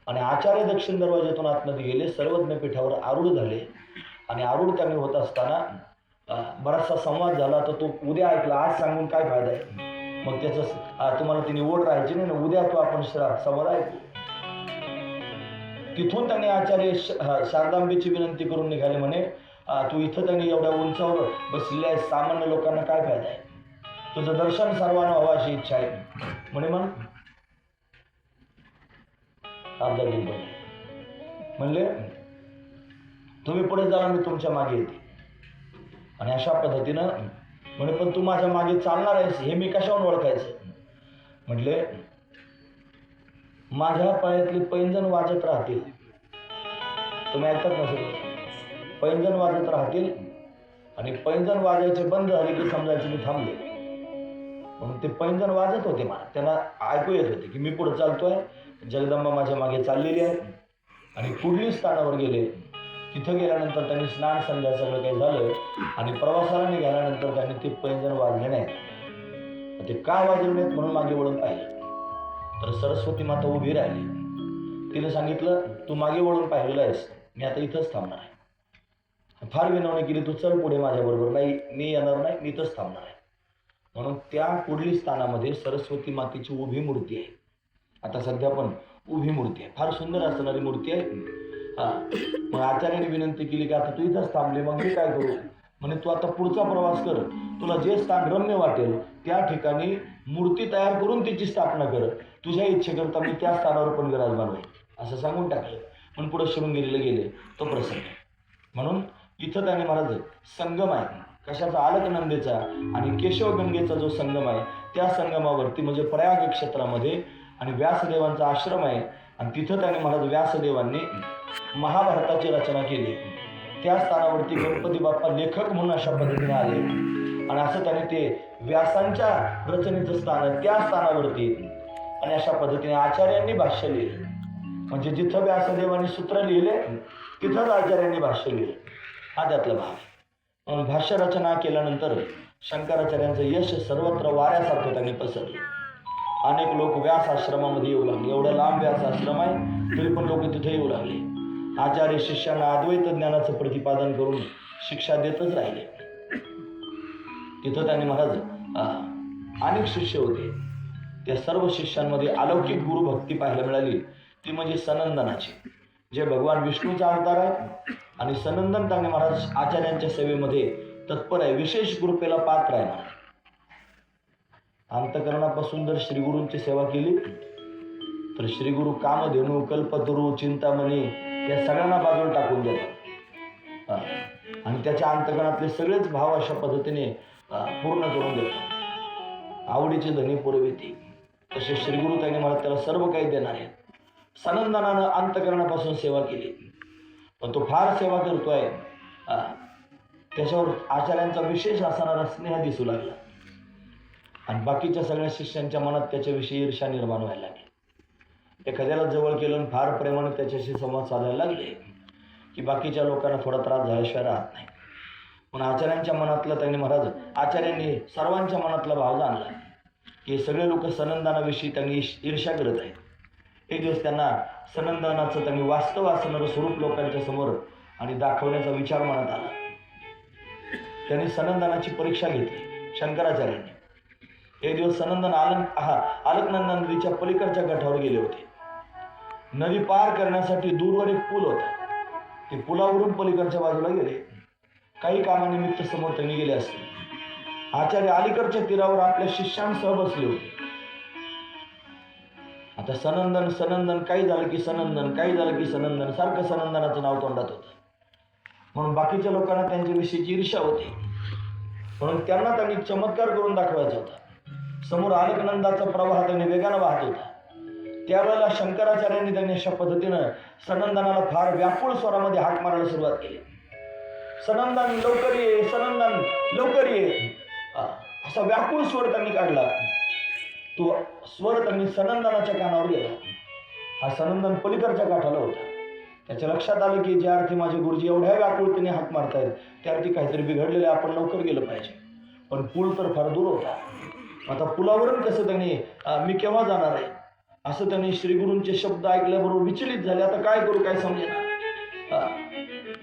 आणि आचार्य दक्षिण दरवाजातून आतमध्ये गेले, सर्वज्ञ पीठावर आरूढ झाले. आणि आरूढ त्यांनी होत असताना बराचसा संवाद झाला. तर तो उद्या ऐकला, आज सांगून काय फायदा आहे. मग त्याचं तुम्हाला तिने ओढ राहायची नाही ना, उद्या तो आपण संवाद ऐकू. तिथून त्यांनी आचार्य शारदांबेची विनंती करून निघाले. म्हणे तू इथं त्यांनी एवढ्या उंचावर बसलेल्या आहे, सामान्य लोकांना काय फायदा आहे. तुझं दर्शन सर्वांना व्हावं अशी इच्छा आहे. म्हणे अर्धांगिनी बनले. म्हणले तुम्ही पुढे जाणार, मी तुमच्या मागे येते. आणि अशा पद्धतीनं म्हणे पण तू माझ्या मागे चालणार आहेस हे मी कशावरून ओळखायचं? म्हटले माझ्या पायातले पैंजण वाजत राहतील. तुम्ही ऐकत नसेल, पैंजण वाजत राहतील आणि पैंजण वाजायचे बंद झाले की समजायचे मी थांबले. म्हणून ते पैंजण वाजत होते मला, त्यांना ऐकू येत होते की मी पुढे चालतोय, जगदंबा माझ्या मागे चाललेली आहे. आणि कुडली स्थानावर गेले. तिथं गेल्यानंतर त्यांनी स्नान संध्या सगळं काही झालं आणि प्रवासाला निघाल्यानंतर त्यांनी ते पैंजण वाजले नाहीत. ते का वाजले नाहीत म्हणून मागे वळून पाहिले तर सरस्वती माता उभी राहिली. तिने सांगितलं तू मागे वळून पाहिलेलं आहेस, मी आता इथंच थांबणार आहे. फार विनवणी केली, तू चल पुढे माझ्याबरोबर. नाही मी येणार नाही, मी इथंच थांबणार आहे. म्हणून त्या कुडली स्थानामध्ये सरस्वती मातेची उभी मूर्ती आहे. आता सध्या पण उभी मूर्ती आहे, फार सुंदर असणारी मूर्ती आहे. मग आचार्याने विनंती केली की आता तू इथंच थांबले, मग मी काय करू? म्हणे तू आता पुढचा प्रवास कर, तुला जे स्थान रम्य वाटेल त्या ठिकाणी मूर्ती तयार करून तिची स्थापना कर. तुझ्या इच्छेकरता मी त्या स्थानावर पण विराजमान होईल, असं सांगून टाकलं. पण पुढे शृंगेरीला गेले तो प्रसंग. म्हणून इथं त्याने महाराज संगम आहे, कशाचा? अलकनंदेचा आणि केशवगंगेचा जो संगम आहे त्या संगमावरती म्हणजे प्रयाग क्षेत्रामध्ये आणि व्यासदेवांचा आश्रम आहे. आणि तिथं त्याने महाराज व्यासदेवांनी महाभारताची रचना केली. त्या स्थानावरती गणपती बाप्पा लेखक म्हणून अशा पद्धतीने आले आणि असं त्याने ते व्यासांच्या रचनेचं स्थान आहे त्या स्थानावरती आणि अशा पद्धतीने आचार्यांनी भाष्य लिहिले. म्हणजे जिथं व्यासदेवांनी सूत्र लिहिले तिथंच आचार्यांनी भाष्य लिहिले, हा त्यातला भाग. म्हणून भाष्य रचना केल्यानंतर शंकराचार्यांचं यश सर्वत्र वाऱ्यासारखं त्यांनी पसरलं. अनेक लोक व्यास आश्रमामध्ये येऊ लागले. एवढं लांब व्यास आश्रम आहे तरी पण लोक तिथे येऊ लागले. आचार्य शिष्यांना अद्वैत ज्ञानाचं प्रतिपादन करून शिक्षा देतच राहिले. तिथं त्यांनी महाराज अनेक शिष्य होते. त्या सर्व शिष्यांमध्ये अलौकिक गुरुभक्ती पाहायला मिळाली, ती म्हणजे सनंदनाची, जे भगवान विष्णूचा अवतार आहे. आणि सनंदन त्यांनी महाराज आचार्यांच्या सेवेमध्ये तत्पर आहे, विशेष कृपेला पात्र आहे. महाराज अंतकरणापासून जर श्रीगुरूंची सेवा केली तर श्रीगुरु कामधेनू, कल्पतरू, चिंतामणी या सगळ्यांना बाजूला टाकून देतात आणि त्याच्या अंतकरणातले सगळेच भाव अशा पद्धतीने पूर्ण करून देतात. आवडीची धनी पुरविती तसे श्रीगुरु त्यांनी मला त्याला सर्व काही देणार आहेत. सनंदनानं अंतकरणापासून सेवा केली, पण तो फार सेवा करतोय. त्याच्यावर आचार्यांचा विशेष असणारा स्नेह दिसू लागला आणि बाकीच्या सगळ्या शिष्यांच्या मनात त्याच्याविषयी ईर्ष्या निर्माण व्हायला लागली. एखाद्याला जवळ केलं आणि फार प्रेमाने त्याच्याशी संवाद साधायला लागले की बाकीच्या लोकांना थोडा त्रास झाल्याशिवाय राहत नाही. म्हणून आचार्यांच्या मनातलं त्यांनी महाराज आचार्यांनी सर्वांच्या मनातला भाव जाणला की सगळे लोक सनंदनाविषयी त्यांनी ईर्ष्या करत आहेत. एक दिवस त्यांना सनंदनाचं त्यांनी वास्तव असणारं स्वरूप लोकांच्या समोर आणि दाखवण्याचा विचार मनात आला. त्यांनी सनंदनाची परीक्षा घेतली शंकराचार्यांनी. एक दिवस सनंदन अलकनंदा नदीच्या पलीकडच्या गठावर गेले होते. नदी पार करण्यासाठी दूरवर एक पूल होता. ते पुलावरून पलीकडच्या बाजूला गेले. काही कामानिमित्त समोर त्यांनी गेले असते. आचार्य अलीकडच्या तीरावर आपल्या शिष्यांसह बसले होते. आता सनंदन सनंदन काही झालं की सनंदन, काही झालं की सनंदन, सारखं सनंदनाचं नाव तोंडात होतं. म्हणून बाकीच्या लोकांना त्यांच्याविषयीची ईर्ष्या होती. म्हणून त्यांना त्यांनी चमत्कार करून दाखवायचा होता. समोर अलकनंदाचा प्रवाह त्यांनी वेगानं वाहत होता. त्यावेळेला शंकराचार्यांनी त्यांनी अशा पद्धतीनं सनंदनाला फार व्याकुळ स्वरामध्ये हाक मारायला सुरुवात केली. सनंदन लवकर ये, सनंदन लवकर ये, असा व्याकुळ स्वर त्यांनी काढला. तो स्वर त्यांनी सनंदनाच्या कानावर गेला. हा सनंदन पलीकडच्या काठाला होता. त्याच्या लक्षात आलं की ज्या अर्थी माझे गुरुजी एवढ्या व्याकुळतेने हाक मारतायत त्या अर्थी काहीतरी बिघडलेलं, आपण लवकर गेलं पाहिजे. पण पूल तर फार दूर होता. आता पुलावरून कसं त्यांनी मी केव्हा जाणार आहे असं त्यांनी श्रीगुरूंचे शब्द ऐकल्याबरोबर विचलित झाले. आता काय करू काय समजेना.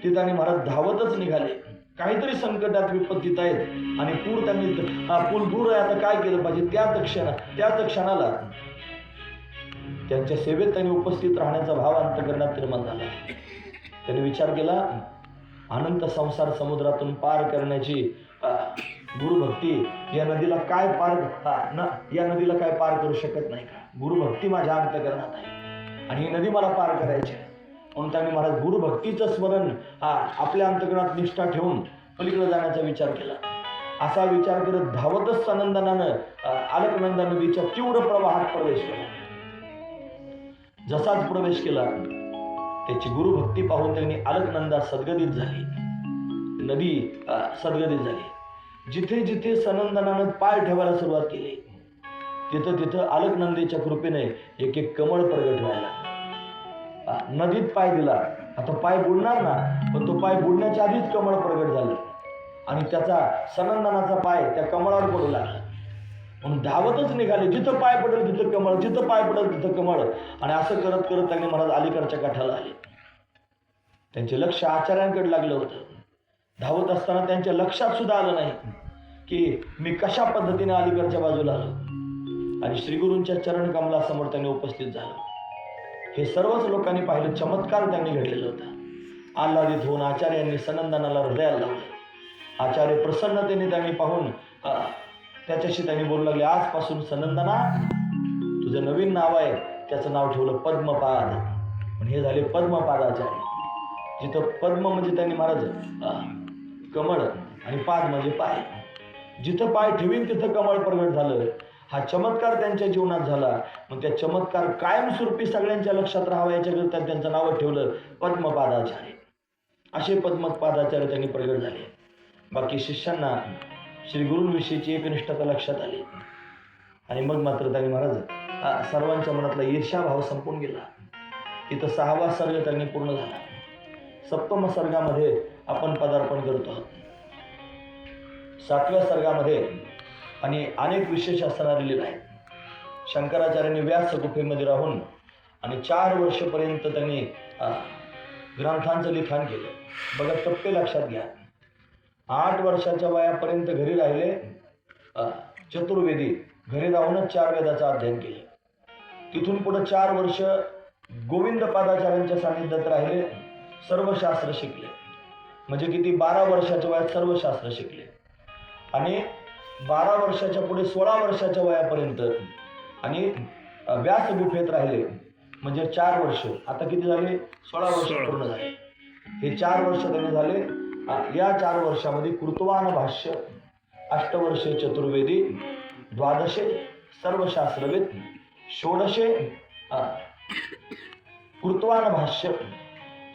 ते त्यांनी महाराज धावतच निघाले. काहीतरी संकटात विपत्तीत आहेत आणि पूल दूर आहे, आता काय केलं पाहिजे. त्याच क्षणाला त्यांच्या सेवेत त्यांनी उपस्थित राहण्याचा भाव अंतकरणात निर्माण झाला. त्यांनी विचार केला, अनंत संसार समुद्रातून पार करण्याची गुरुभक्ती या नदीला काय पार करू शकत नाही का? गुरुभक्ती माझ्या अंतकरणात आहे. आणि ही नदी मला पार करायची आहे. म्हणून त्यांनी महाराज गुरुभक्तीचं स्मरण आपल्या अंतकरणात निष्ठा ठेवून पलीकडे जाण्याचा विचार केला. असा विचार करत धावतच सनंदनानं अलकनंदा नदीच्या तीव्र प्रवाहात प्रवेश केला. जसाच प्रवेश केला त्याची गुरुभक्ती पाहून त्यांनी अलकनंदा सद्गदित झाली. नदी सद्गदित झाली. जिथे जिथे सनंदनानं पाय ठेवायला सुरुवात केली तिथं तिथं अलकनंदेच्या कृपेने एक एक कमळ प्रगट व्हायला. नदीत पाय दिला, आता पाय बुडणार ना, पण तो पाय बुडण्याच्या आधीच कमळ प्रगट झालं आणि त्याचा सनंदनाचा पाय त्या कमळावर पडू लागला. म्हणून धावतच निघाले, जिथं पाय पडेल तिथं कमळ, जिथं पाय पडेल तिथं कमळ. आणि असं करत करत त्यांनी महाराज अलीकडच्या काठाला आले. त्यांचे लक्ष आचार्यांकडे लागलं होतं. धावत असताना त्यांच्या लक्षात सुद्धा आलं नाही की मी कशा पद्धतीने अलीकडच्या बाजूला आलो. आणि श्रीगुरूंच्या चरण कमलासमोर त्यांनी उपस्थित झालं. हे सर्वच लोकांनी पाहिलं. चमत्कार त्यांनी घडलेला होता. आल्हादित होऊन आचार्यांनी सनंदनाला हृदयाला लावलं. आचार्य प्रसन्नतेने त्यांनी पाहून त्याच्याशी त्यांनी बोलू लागले, आजपासून सनंदना तुझं नवीन नाव आहे, त्याचं नाव ठेवलं पद्मपाद. पण हे झाले पद्मपादाचार्य. जिथं पद्म म्हणजे त्यांनी महाराज कमळ आणि पाद म्हणजे पाय. जिथं पाय ठेवीन तिथं कमळ प्रगट झालं. हा चमत्कार त्यांच्या जीवनात झाला. मग त्या चमत्कार कायमस्वरूपी सगळ्यांच्या लक्षात राहावा याच्याकरता त्यांचं नाव ठेवलं पद्मपादाचार्य. असे पद्मपादाचार्य त्यांनी प्रगट झाले. बाकी शिष्यांना श्री गुरूंविषयीची एकनिष्ठता लक्षात आली. आणि मग मात्र त्यांनी महाराज सर्वांच्या मनातला ईर्ष्याभाव संपून गेला. इथं 6वा सर्ग त्यांनी पूर्ण झाला. 7म सर्गामध्ये आपण पदार्पण करतो. 7व्या सर्गामध्ये आणि अनेक विशेष असताना दिलेला आहे. शंकराचार्यांनी व्यास गुफेमध्ये राहून आणि 4 वर्षपर्यंत त्यांनी ग्रंथांचं लिखाण केलं. बघा टप्पे लक्षात घ्या. 8 वर्षाच्या वयापर्यंत घरी राहिले चतुर्वेदी, घरी राहूनच 4 वेदाचं अध्ययन केलं. तिथून पुढे 4 वर्ष गोविंद पादाचार्यांच्या सानिध्यात राहिले, सर्व शास्त्र शिकले. म्हणजे किती 12 वर्षाच्या वयात सर्व शास्त्र शिकले. आणि 12 वर्षाच्या पुढे 16 वर्षाच्या वयापर्यंत आणि व्यास गुफेत राहिले. म्हणजे 4 वर्ष. आता किती झाले? 16 वर्ष पूर्ण झाले. हे 4 वर्ष त्यांनी झाले. या 4 वर्षामध्ये कृतवान भाष्य, 8 वर्षे चतुर्वेदी, 12 सर्वशास्त्रवेद, 16 कृतवान भाष्य,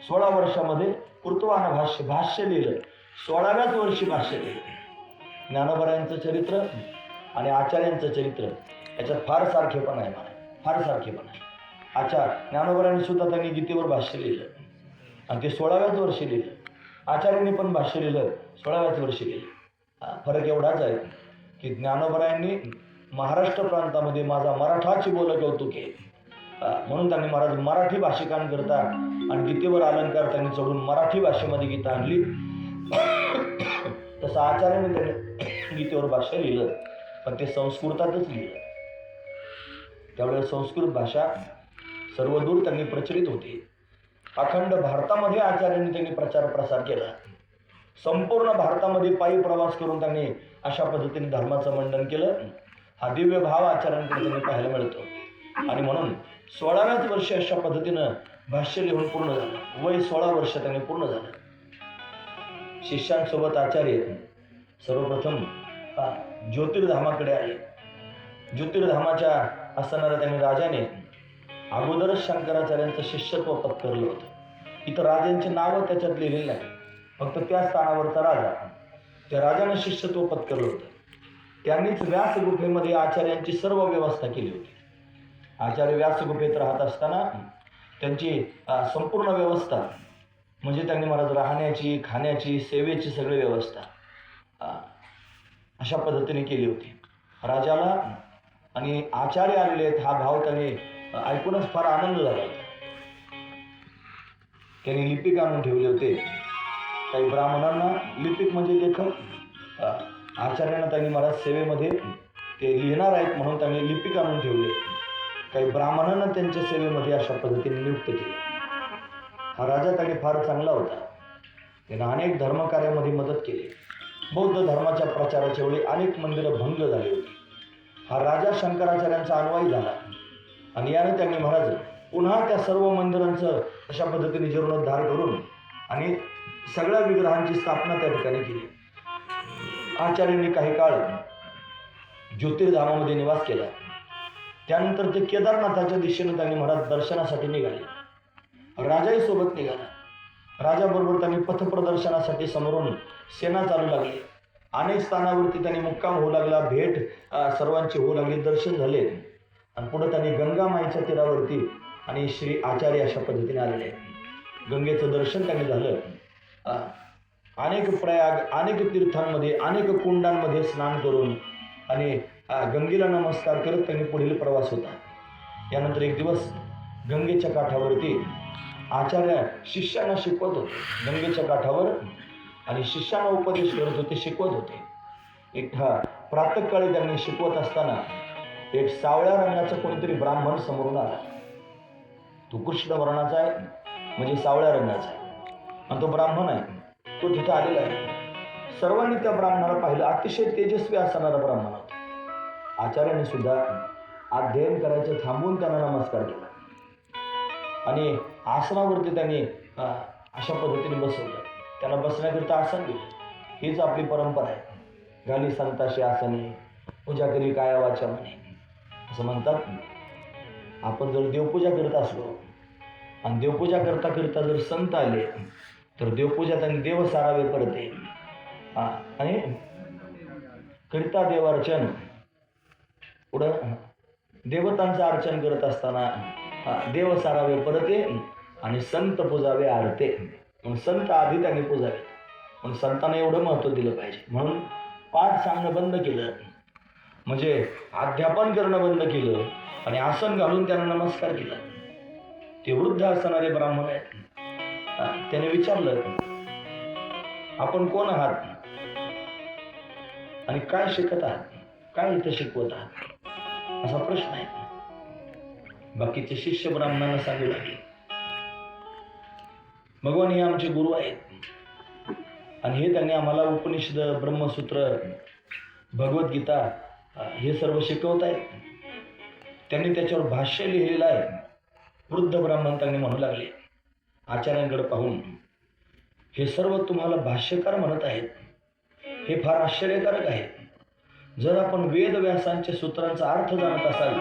16 वर्षामध्ये कृतवान भाष्य लिहिलं. 16व्याच वर्षी भाष्य लिहिलं. ज्ञानोबरायांचं चरित्र आणि आचार्यांचं चरित्र याच्यात फार सारखेपणा आहे. फार सारखेपणा आहे. ज्ञानोबरायांनी सुद्धा त्यांनी गीतेवर भाष्य लिहिलं आणि ते 16व्याच वर्षी लिहिलं. आचार्यांनी पण भाष्य लिहिलं, 16व्याच वर्षी लिहिलं. फरक एवढाच आहे की ज्ञानोबरायांनी महाराष्ट्र प्रांतामध्ये माझा मराठाची बोल कौतुक आहे म्हणून त्यांनी महाराज मराठी भाषिकांकरता आणि गीतेवर अलंकार त्यांनी चढून मराठी भाषेमध्ये गीता आणली. तसं आचार्याने त्यांनी गीतेवर भाष्य लिहिलं, पण ते संस्कृतातच लिहिलं. त्यावेळेस संस्कृत भाषा सर्वदूर त्यांनी प्रचलित होती. अखंड भारतामध्ये आचार्यांनी त्यांनी प्रचार प्रसार केला. संपूर्ण भारतामध्ये पायी प्रवास करून त्यांनी अशा पद्धतीने धर्माचं मंडन केलं. हा दिव्य भाव आचार्यांकडे त्यांनी पाहायला मिळतो. आणि म्हणून 16व्याच वर्षी अशा पद्धतीनं भाष्य लिहून पूर्ण झालं. वय 16 वर्ष त्यांनी पूर्ण झालं. शिष्यांसोबत आचार्य सर्वप्रथम ज्योतिर्धामाकडे आले. ज्योतिर्धामाच्या असणाऱ्या त्यांनी राजाने अगोदरच शंकराचार्यांचं शिष्यत्व पत्करलं होतं. इथं राजांचे नावं त्याच्यात लिहिलेली नाही, फक्त त्या स्थानावरचा राजा. त्या राजाने शिष्यत्व पत्करलं होतं. त्यांनीच व्यास गुफेमध्ये आचार्यांची सर्व व्यवस्था केली होती. आचार्य व्यास गुफेत राहत असताना त्यांची संपूर्ण व्यवस्था म्हणजे त्यांनी महाराज राहण्याची, खाण्याची, सेवेची सगळी व्यवस्था अशा पद्धतीने केली होती. राजाला आणि आचार्य आलेले आहेत हा भाव त्यांनी ऐकूनच फार आनंद झाला होता. त्यांनी लिपिक आणून ठेवले होते. काही ब्राह्मणांना, लिपिक म्हणजे लेखक, आचार्यांना त्यांनी महाराज सेवेमध्ये ते लिहिणार आहेत म्हणून त्यांनी लिपिक आणून ठेवले. काही ब्राह्मणांना त्यांच्या सेवेमध्ये अशा पद्धतीने नियुक्त केले. हा राजा त्यांनी फार चांगला होता. त्याने अनेक धर्मकार्यामध्ये मदत केली. बौद्ध धर्माच्या प्रचाराच्या वेळी अनेक मंदिरं भंग झाली होती. हा राजा शंकराचार्यांचा अनुयायी झाला आणि याने त्यांनी महाराज पुन्हा त्या सर्व मंदिरांचं अशा पद्धतीने जीर्णोद्धार करून आणि सगळ्या विग्रहांची स्थापना त्या ठिकाणी केली. आचार्यांनी काही काळ ज्योतिर्धामामध्ये निवास केला. त्यानंतर ते केदारनाथाच्या दिशेने त्यांनी महाराज दर्शनासाठी निघाले. राजाही सोबत निघाला. राजाबरोबर त्यांनी पथप्रदर्शनासाठी समोरून सेना चालू लागली. अनेक स्थानावरती त्यांनी मुक्काम होऊ लागला. भेट सर्वांची होऊ लागली. दर्शन झाले आणि पुढे त्यांनी गंगा माईच्या तीरावरती आणि श्री आचार्य अशा पद्धतीने आलेले आहेत. गंगेचं दर्शन त्यांनी झालं. अनेक तीर्थांमध्ये अनेक कुंडांमध्ये स्नान करून आणि गंगेला नमस्कार करत त्यांनी पुढील प्रवास होता. यानंतर एक दिवस गंगेच्या काठावरती आचार्य शिष्यांना शिकवत होते. गंगेच्या काठावर आणि शिष्यांना उपदेश करत होते, शिकवत होते. एक प्रातःकाळी त्यांनी शिकवत असताना एक सावळ्या रंगाचा कोणीतरी ब्राह्मण समोरून आला. तो कृष्ण वर्णाचा आहे, म्हणजे सावळ्या रंगाचा आहे आणि तो ब्राह्मण आहे. तो तिथं आलेला आहे. सर्वांनी त्या ब्राह्मणाला पाहिलं. अतिशय तेजस्वी असणारा ब्राह्मण होता. आचार्यांनी सुद्धा अध्ययन करायचं थांबून त्यांना नमस्कार केला आणि आसनावरती त्यांनी अशा पद्धतीने बसवलं. त्यांना बसण्याकरिता आसन दिलं. हीच आपली परंपरा आहे. घाली संताशी आसने, पूजा करी काया वाचा म्हणे, असं म्हणतात. आपण जर देवपूजा करत असलो आणि देवपूजा करता करता जर संत आले तर देवपूजा त्यांनी देव सारावे परते आणि करिता देवार्चन. पुढं देवतांचं अर्चन करत असताना देव सारावे परते आणि संत पूजावे आरते. म्हणून संत आधी त्यांनी पूजावे. म्हणून संतांना एवढं महत्त्व दिलं पाहिजे. म्हणून पाठ सांगणं बंद केलं, म्हणजे अध्यापन करणं बंद केलं आणि आसन घालून त्यांना नमस्कार केला. ते वृद्ध असणारे ब्राह्मण आहेत. त्याने विचारलं, आपण कोण आहात आणि काय शिकत आहात, काय इथं शिकवत आहात, असा प्रश्न आहे. बाकीचे शिष्य ब्राह्मणांना सांगू लागले, भगवान हे आमचे गुरु आहेत आणि हे त्यांनी आम्हाला उपनिषद, ब्रह्मसूत्र, भगवद्गीता हे सर्व शिकवत आहेत. त्यांनी त्याच्यावर भाष्य लिहिलेलं आहे. वृद्ध ब्राह्मण त्यांनी म्हणू लागले आचार्यांकडे पाहून, हे सर्व तुम्हाला भाष्यकार म्हणत आहेत, हे फार आश्चर्यकारक आहे. जर आपण वेदव्यासांच्या सूत्रांचा अर्थ जाणत असाल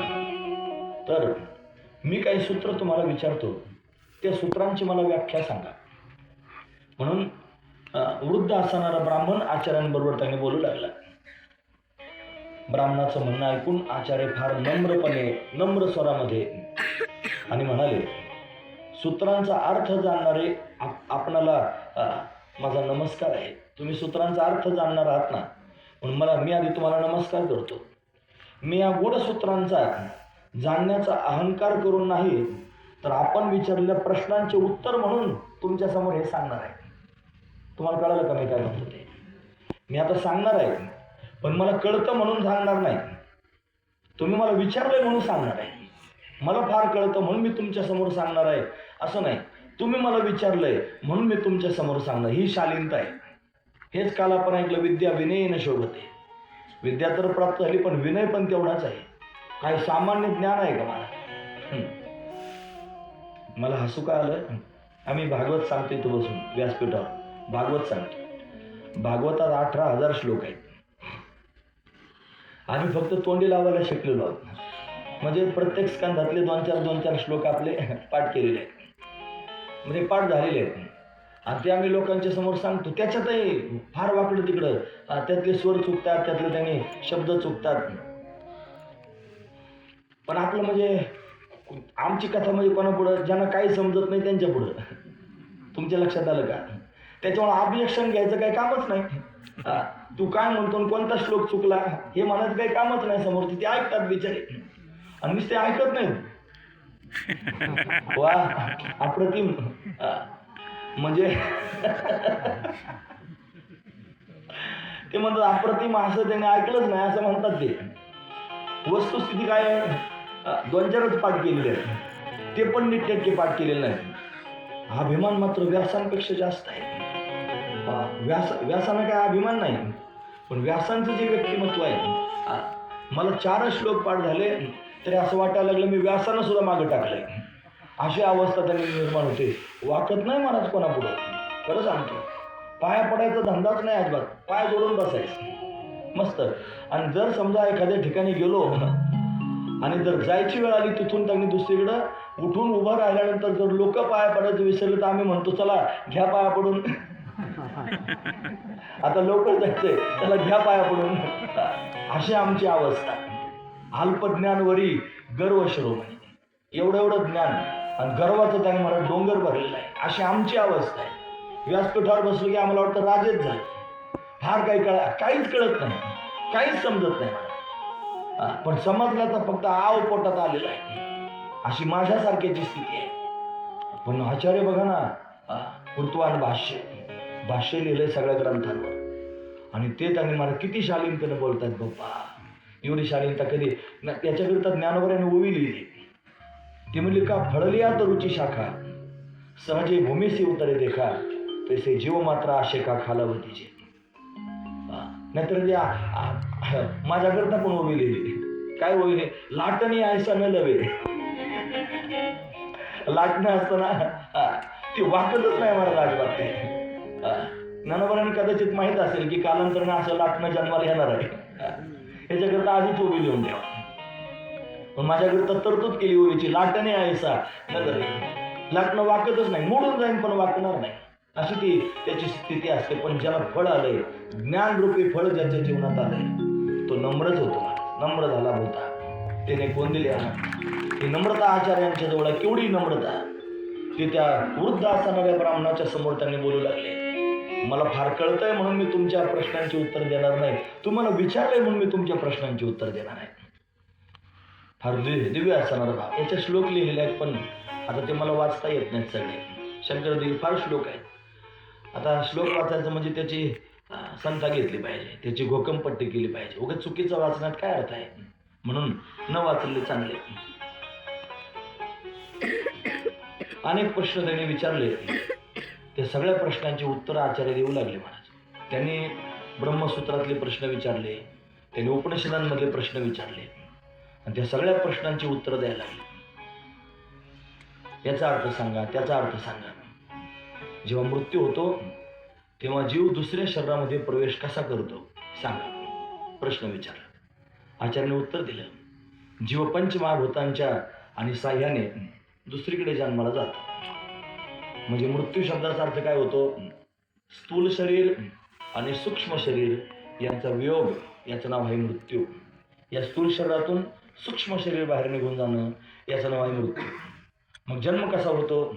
तर मी काही सूत्र तुम्हाला विचारतो, त्या सूत्रांची मला व्याख्या सांगा. म्हणून वृद्ध असणारा ब्राह्मण आचार्यांबरोबर त्यांनी बोलू लागला. ब्राह्मणाचं म्हणणं ऐकून आचार्य फार नम्रपणे, नम्र स्वरामध्ये आणि म्हणाले, सूत्रांचा अर्थ जाणणारे आपणाला माझा नमस्कार आहे. तुम्ही सूत्रांचा अर्थ जाणणार आहात ना, म्हणून मी आधी तुम्हाला नमस्कार करतो. मी या गूढ सूत्रांचा जाणण्याचा अहंकार करून नाही, तर आपण विचारलेल्या प्रश्नांचे उत्तर म्हणून तुमच्यासमोर हे सांगणार आहे. तुम्हाला कळालं का मी काय म्हणतो ते? मी आता सांगणार आहे, पण मला कळतं म्हणून सांगणार नाही. तुम्ही मला विचारलंय म्हणून सांगणार आहे. मला फार कळतं म्हणून मी तुमच्यासमोर सांगणार आहे असं नाही. तुम्ही मला विचारलंय म्हणून मी तुमच्यासमोर सांगणार. ही शालीनता आहे. हेच काल आपण ऐकलं, विद्या विनयेन शोभते. विद्या तर प्राप्त झाली, पण विनय पण तेवढाच आहे. काही सामान्य ज्ञान आहे का मला? मला हसू का आलं? आम्ही भागवत सांगतो इथं बसून व्यासपीठावर, भागवत सांगतो. भागवतात 18,000 श्लोक आहेत. आम्ही फक्त तोंडी लावायला शिकलेलो आहोत. म्हणजे प्रत्येक स्कंधातले 2-4 श्लोक आपले पाठ केलेले आहेत, म्हणजे पाठ झालेले आहेत आणि ते आम्ही लोकांच्या समोर सांगतो. त्याच्यातही फार वाकडं तिकडं, त्यातले स्वर चुकतात, त्यातले त्यांनी शब्द चुकतात. पण आपलं म्हणजे आमची कथा म्हणजे कोणापुढं, ज्यांना काही समजत नाही त्यांच्या पुढं. तुमच्या लक्षात आलं का? त्याच्यामुळे ऑब्जेक्शन घ्यायचं काही कामच नाही. तू काय म्हणतो, कोणता श्लोक चुकला हे म्हणायचं काही कामच नाही. समोर ते ऐकतात बिचारे आणि नुसते ऐकत नाही. वा, अप्रतिम. म्हणजे ते म्हणतात अप्रतिम, असं त्याने ऐकलंच नाही असं म्हणतात. ते वस्तुस्थिती काय आहे, 2-4च पाठ केलेले आहेत, ते पण नीटनेटके पाठ केलेले नाही. हा अभिमान मात्र व्यासांपेक्षा जास्त आहे. व्यासानं काय अभिमान नाही, पण व्यासांचं जे व्यक्तिमत्व आहे, मला 4 श्लोक पाठ झाले तरी असं वाटायला लागलं मी व्यासानं सुद्धा मागं टाकलंय. अशी अवस्था त्यांनी निर्माण होते. वाकत नाही महाराज कोणापुढं, खरं सांगतो. पाया पडायचा धंदाच नाही अजिबात, पाय जोडून बसायचं मस्त. आणि जर समजा एखाद्या ठिकाणी गेलो आणि जर जायची वेळ आली तिथून त्यांनी दुसरीकडं उठून उभं राहिल्यानंतर जर लोक पाया पडायचं विसरले तर आम्ही म्हणतो चला घ्या पाया पडून. आता लवकर जायचंय, त्याला घ्या पाया पडून. अशी आमची अवस्था. अल्पज्ञानवरी गर्व शिरोमणी, एवढं ज्ञान आणि गर्वाचं त्याने मला डोंगर भरलेला आहे, अशी आमची अवस्था आहे. व्यासपीठावर बसलो की आम्हाला वाटतं राजेच झालं. फार काहीच कळत नाही, काहीच समजत नाही मला. पण समजला तर फक्त आव पोटात आलेला आहे, अशी माझ्यासारख्याची स्थिती आहे. पण आचार्य बघा ना, कृतवान भाष्य लिहिलंय सगळ्या ग्रंथांवर, आणि ते त्यांनी मला किती शालीनतेने बोलतात बाप्पा. एवढी शालीनता कधी त्याच्याकरिता ज्ञानोबराने ओवी लिहिली. ती म्हणली का फळलिया तरुची शाखा सहजे भूमीसी उतरे देखा तैसे जीव मात्र आशे का खालावतीचे. नाहीतर माझ्याकरता पण ओवी लिहिली. काय ओवी लिहिली? लाटणी ऐसा न लवे. लाटणं असतं ना, ती वाकतच नाही मला अजिबात ते. ज्ञानोबरांनी कदाचित माहित असेल की कालांतराने असं लाटणं जन्माला येणार आहे, याच्याकरता आधीच ओवी लिहून द्यावा. पण माझ्याकरता तरतूद केली ओवीची, लाटणे ऐसा न लवे. लाटणं वाकतच नाही, मोडून जाईन पण वाकणार नाही, अशी ती त्याची स्थिती असते. पण ज्याला फळ आलंय, ज्ञानरूपी फळ ज्याच्या जीवनात आलंय, तो नम्रच होतो. नम्र झाला होता त्याने कोण दिले ही नम्रता. आचार्यांच्या जवळ केवढी नम्रता. ते त्या वृद्ध असणाऱ्या ब्राह्मणाच्या समोर त्यांनी बोलू लागले, मला फार कळतंय म्हणून मी तुमच्या प्रश्नांची उत्तर देणार नाही, तुम्हाला विचारलंय म्हणून मी तुमच्या प्रश्नांची उत्तर देणार आहे. फार दिव्य असणार भाव. याचे श्लोक लिहिलेले आहेत, पण आता ते मला वाचता येत नाहीत सगळे. शंकरदेव फार श्लोक आहेत. आता श्लोक वाचायचं म्हणजे त्याची संथा घेतली पाहिजे, त्याची घोकमपट्टी केली पाहिजे. उगाच चुकीचं वाचण्यात काय अर्थ आहे, म्हणून न वाचले चांगले. अनेक प्रश्न त्यांनी विचारले, त्या सगळ्या प्रश्नांची उत्तर आचार्य देऊ लागले महाराज. त्यांनी ब्रह्मसूत्रातले प्रश्न विचारले, त्यांनी उपनिषदांमधले प्रश्न विचारले, आणि त्या सगळ्या प्रश्नांची उत्तर द्यायला लागले. याचा अर्थ सांगा, त्याचा अर्थ सांगा. जेव्हा मृत्यू होतो तेव्हा जीव दुसऱ्या शरीरामध्ये प्रवेश कसा करतो सांगा, प्रश्न विचारला. आचार्याने उत्तर दिलं, जीव पंचमहाभूतांच्या आणि साह्याने दुसरीकडे जन्माला जातो. म्हणजे मृत्यू शब्दाचा अर्थ काय होतो? स्थूल शरीर आणि सूक्ष्म शरीर यांचा वियोग, याचं नाव आहे मृत्यू. या स्थूल शरीरातून सूक्ष्म शरीर बाहेर निघून जाणं, याचं नाव आहे मृत्यू. मग जन्म कसा होतो?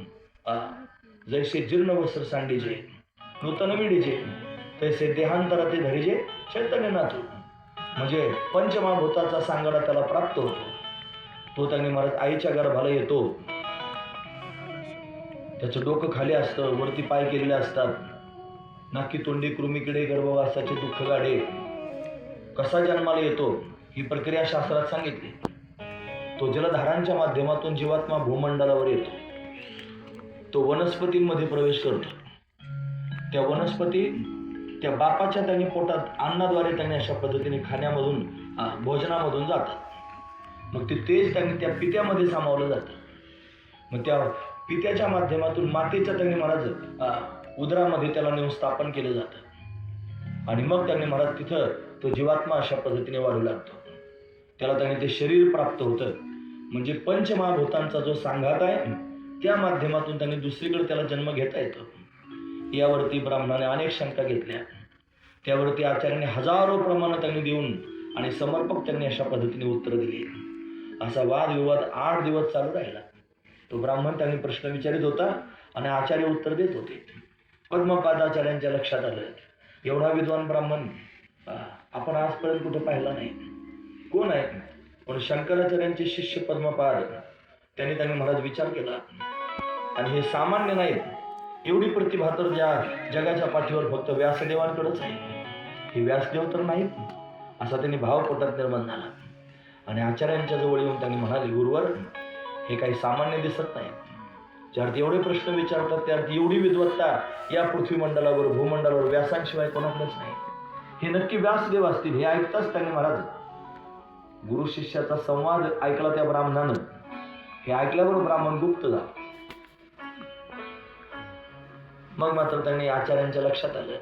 जैसे जीर्ण वस्त्र सांडीचे नूतन विडीचे तैसे देहांतराते धरीजे चैतन्य नातू. म्हणजे पंचमहाभूताचा सांगाडा त्याला प्राप्त होतो. तो त्याने महाराज आईच्या गर्भाला येतो, त्याचं डोकं खाली असतं, वरती पाय केलेले असतात, नाकी तोंडी कृमीकडे गर्भवासाचे दुःख गाडे. कसा जन्माला येतो ही प्रक्रिया शास्त्रात सांगितली. तो जलधारांच्या माध्यमातून जीवात्मा भूमंडलावर येतो. तो वनस्पतींमध्ये प्रवेश करतो. त्या वनस्पती त्या बापाच्या त्यांनी पोटात अन्नाद्वारे त्यांनी अशा पद्धतीने खाण्यामधून भोजनामधून जातात. मग ते तेज त्यांनी त्या पित्यामध्ये सामावलं जातं. मग त्या पित्याच्या माध्यमातून मातेच्या त्यांनी महाराज उदरामध्ये त्याला नेऊन स्थापन केलं जातं. आणि मग त्यांनी महाराज तिथं तो जीवात्मा अशा पद्धतीने वाढू लागतो. त्याला त्यांनी ते शरीर प्राप्त होतं. म्हणजे पंचमहाभूतांचा जो सांघात आहे त्या माध्यमातून त्यांनी दुसरीकडे त्याला जन्म घेता येतो. यावरती ब्राह्मणाने अनेक शंका घेतल्या. त्यावरती आचार्याने हजारो प्रमाण त्यांनी देऊन आणि समर्पक त्यांनी अशा पद्धतीने उत्तर दिली. असा वादविवाद 8 दिवस चालू राहिला. तो ब्राह्मण त्यांनी प्रश्न विचारित होता आणि आचार्य उत्तर देत होते. पद्मपादाचार्यांच्या लक्षात आलं, एवढा विद्वान ब्राह्मण आपण आजपर्यंत कुठे पाहिला नाही. कोण आहे? पण शंकराचार्यांचे शिष्य पद्मपाद. त्यांनी महाराज विचार केला, आणि हे सामान्य नाही. एवढी प्रतिभा तर ज्या जगाच्या पाठीवर फक्त व्यासदेवांकडेच आहे. हे व्यासदेव तर नाहीत, असा त्यांनी भाव पोटात निर्माण झाला. आणि आचार्यांच्या जवळ येऊन त्यांनी म्हणाले, गुरुवर हे काही सामान्य दिसत नाही. ज्यात एवढे प्रश्न विचारतात त्यात एवढी विद्वत्ता या पृथ्वी मंडलावर भूमंडलावर व्यासांशिवाय कोणाकडेच नाही. हे नक्की व्यासदेव असतील. हे ऐकताच त्यांनी महाराज गुरु शिष्याचा संवाद ऐकला त्या ब्राह्मणानं. हे ऐकल्यावर ब्राह्मण गुप्त झाला. मग मात्र त्यांनी आचार्यांच्या लक्षात आलं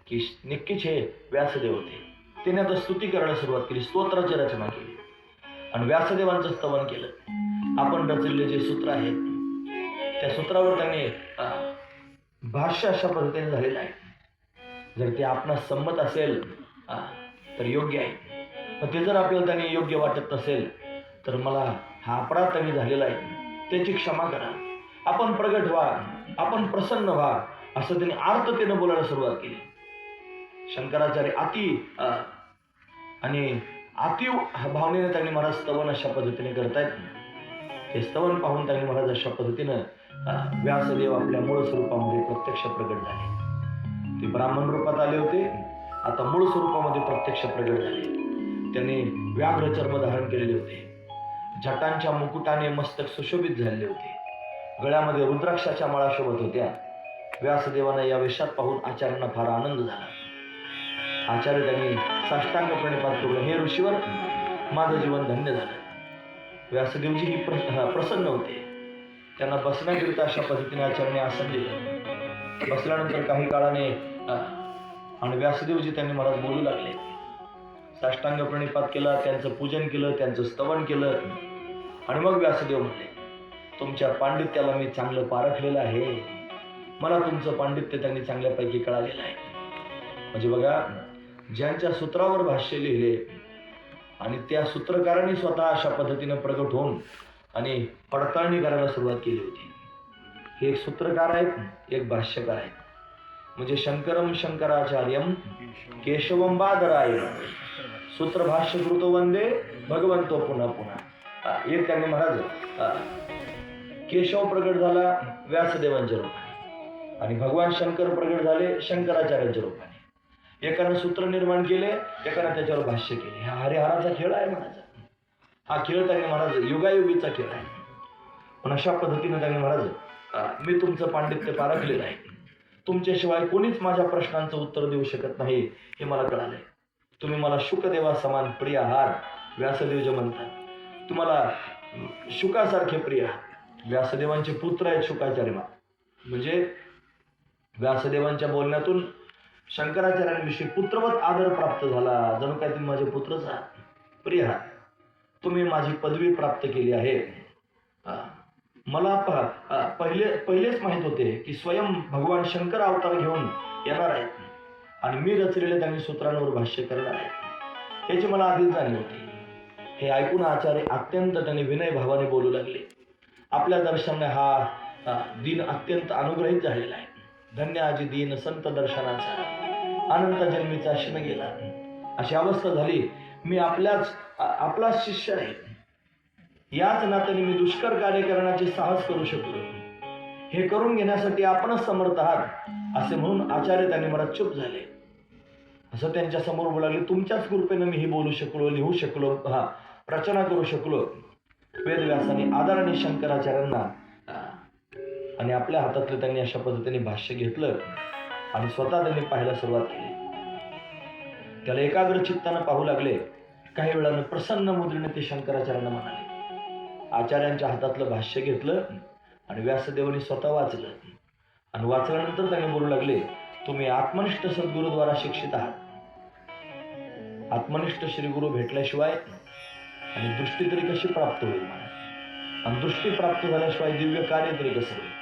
की नक्कीच हे व्यासदेव होते. त्याने आता स्तुती करायला सुरुवात केली, स्तोत्राची रचना केली आणि व्यासदेवांचं स्तवन केलं. आपण रचलेले जे सूत्र आहेत त्या सूत्रावर त्यांनी भाष्य अशा पद्धतीने झालेलं आहे. जर ते आपणास संमत असेल तर योग्य आहे, पण ते जर आपल्याला त्यांनी योग्य वाटत नसेल तर मला हा अपराध त्यांनी झालेला आहे त्याची क्षमा करा, आपण प्रगट व्हा, आपण प्रसन्न व्हा, असं त्यांनी आर्ततेनं बोलायला सुरुवात केली. शंकराचार्य आणि अतीव भावनेने त्यांनी महाराज स्तवन अशा पद्धतीने करतायत. हे स्तवन पाहून त्यांनी महाराज अशा पद्धतीनं व्यासदेव आपल्या मूळ स्वरूपामध्ये प्रत्यक्ष प्रगट झाले. ते ब्राह्मण रूपात आले होते, आता मूळ स्वरूपामध्ये प्रत्यक्ष प्रगट झाले. त्यांनी व्याघ्र चर्म धारण केलेले होते, जटांच्या मुकुटाने मस्तक सुशोभित झालेले होते, गळ्यामध्ये रुद्राक्षाच्या माळा शोभत होत्या. व्यासदेवांना या वेशात पाहून आचार्यांना फार आनंद झाला. आचार्य त्यांनी साष्टांग प्रणिपात केलं, हे ऋषीवर माझं जीवन धन्य झालं. व्यासदेवजी ही प्रसन्न होते. त्यांना बसण्याकरिता अशा पद्धतीने आचार्याने आसन दिलं. बसल्यानंतर काही काळाने आणि व्यासदेवजी त्यांनी महाराज बोलू लागले. साष्टांग प्रणिपात केला, त्यांचं पूजन केलं, त्यांचं स्तवन केलं आणि मग व्यासदेव म्हणले, तुमच्या पांडित्याला मी चांगलं पारखलेलं आहे, मला तुमचं पांडित्य त्यांनी चांगल्यापैकी कळालेलं आहे. म्हणजे बघा, ज्यांच्या सूत्रावर भाष्य लिहिले आणि त्या सूत्रकारांनी स्वतः अशा पद्धतीनं प्रगट होऊन आणि पडताळणी करायला सुरुवात केली होती. हे एक सूत्रकार आहेत, एक भाष्यकार आहेत. म्हणजे शंकरम शंकराचार्यम केशवम बादराय सूत्रभाष्य कृतो वंदे भगवंतो पुन्हा पुन्हा. एक त्यांनी महाराज केशव प्रगट झाला व्यासदेवांच्या रूपाने आणि भगवान शंकर प्रगट झाले शंकराचार्यांच्या रूपाने. एकानं सूत्र निर्माण केले, एकानं त्याच्यावर भाष्य केले. हा हरिहराचा खेळ आहे महाराज. हा खेळ त्यांनी महाराज युगायुगीचा खेळ आहे. पण अशा पद्धतीने त्यांनी महाराज मी तुमचं पांडित्य पारखलेलं आहे, तुमच्याशिवाय कोणीच माझ्या प्रश्नांचं उत्तर देऊ शकत नाही हे मला कळालंय. तुम्ही मला शुकदेवा समान प्रिय आहात, व्यासदेव जे म्हणतात. तुम्हाला शुकासारखे प्रिय आहात. व्यासदेवांचे पुत्र आहेत शुकाचार्य. म्हणजे व्यासदेवांच्या बोलण्यातून शंकराचार्यांविषयी पुत्रवत आदर प्राप्त झाला. जणू काय तुम्ही माझे पुत्रच आहात, प्रिय आहात. तुम्ही माझी पदवी प्राप्त केली आहे. मला पहिलेच माहित होते की स्वयं भगवान शंकर अवतार घेऊन येणार आहेत आणि मी रचलेल्या त्यांनी सूत्रांवर भाष्य करणार आहे याची मला आधीच जाणीव होती. हे ऐकून आचार्य अत्यंत त्यांनी विनय भावाने बोलू लागले. आपल्या दर्शनाने हा दिन अत्यंत अनुग्रहित झालेला आहे. धन्य आजी दीन संत दर्शनाचा अनंत जन्मीचा क्षण गेला. अशी अवस्था झाली, मी आपलाच शिष्य आहे, याच नात्याने मी दुष्कर कार्य करण्याचे साहस करू शकलो. हे करून घेण्यासाठी आपणच समर्थ आहात असे म्हणून आचार्य त्यांनी मला चुप झाले. असं त्यांच्या समोर बोलावले. तुमच्याच कृपेने मी हे बोलू शकलो, लिहू शकलो, रचना करू शकलो. वेदव्यासाने आदराने शंकराचार्यांना आणि आपल्या हातातलं त्यांनी अशा पद्धतीने भाष्य घेतलं आणि स्वतः त्यांनी पाहायला सुरुवात केली. त्याला एकाग्र चित्तानं पाहू लागले. काही वेळानं प्रसन्न मुद्रेने ते शंकराचार्यांना म्हणाले. आचार्यांच्या हातातलं भाष्य घेतलं आणि व्यासदेवांनी स्वतः वाचलं आणि वाचल्यानंतर त्यांनी बोलू लागले, तुम्ही आत्मनिष्ठ सद्गुरूद्वारा शिक्षित आहात. आत्मनिष्ठ श्रीगुरु भेटल्याशिवाय आणि दृष्टी तरी कशी प्राप्त होईल मला, आणि दृष्टी प्राप्त झाल्याशिवाय दिव्य कार्य तरी कसं होईल.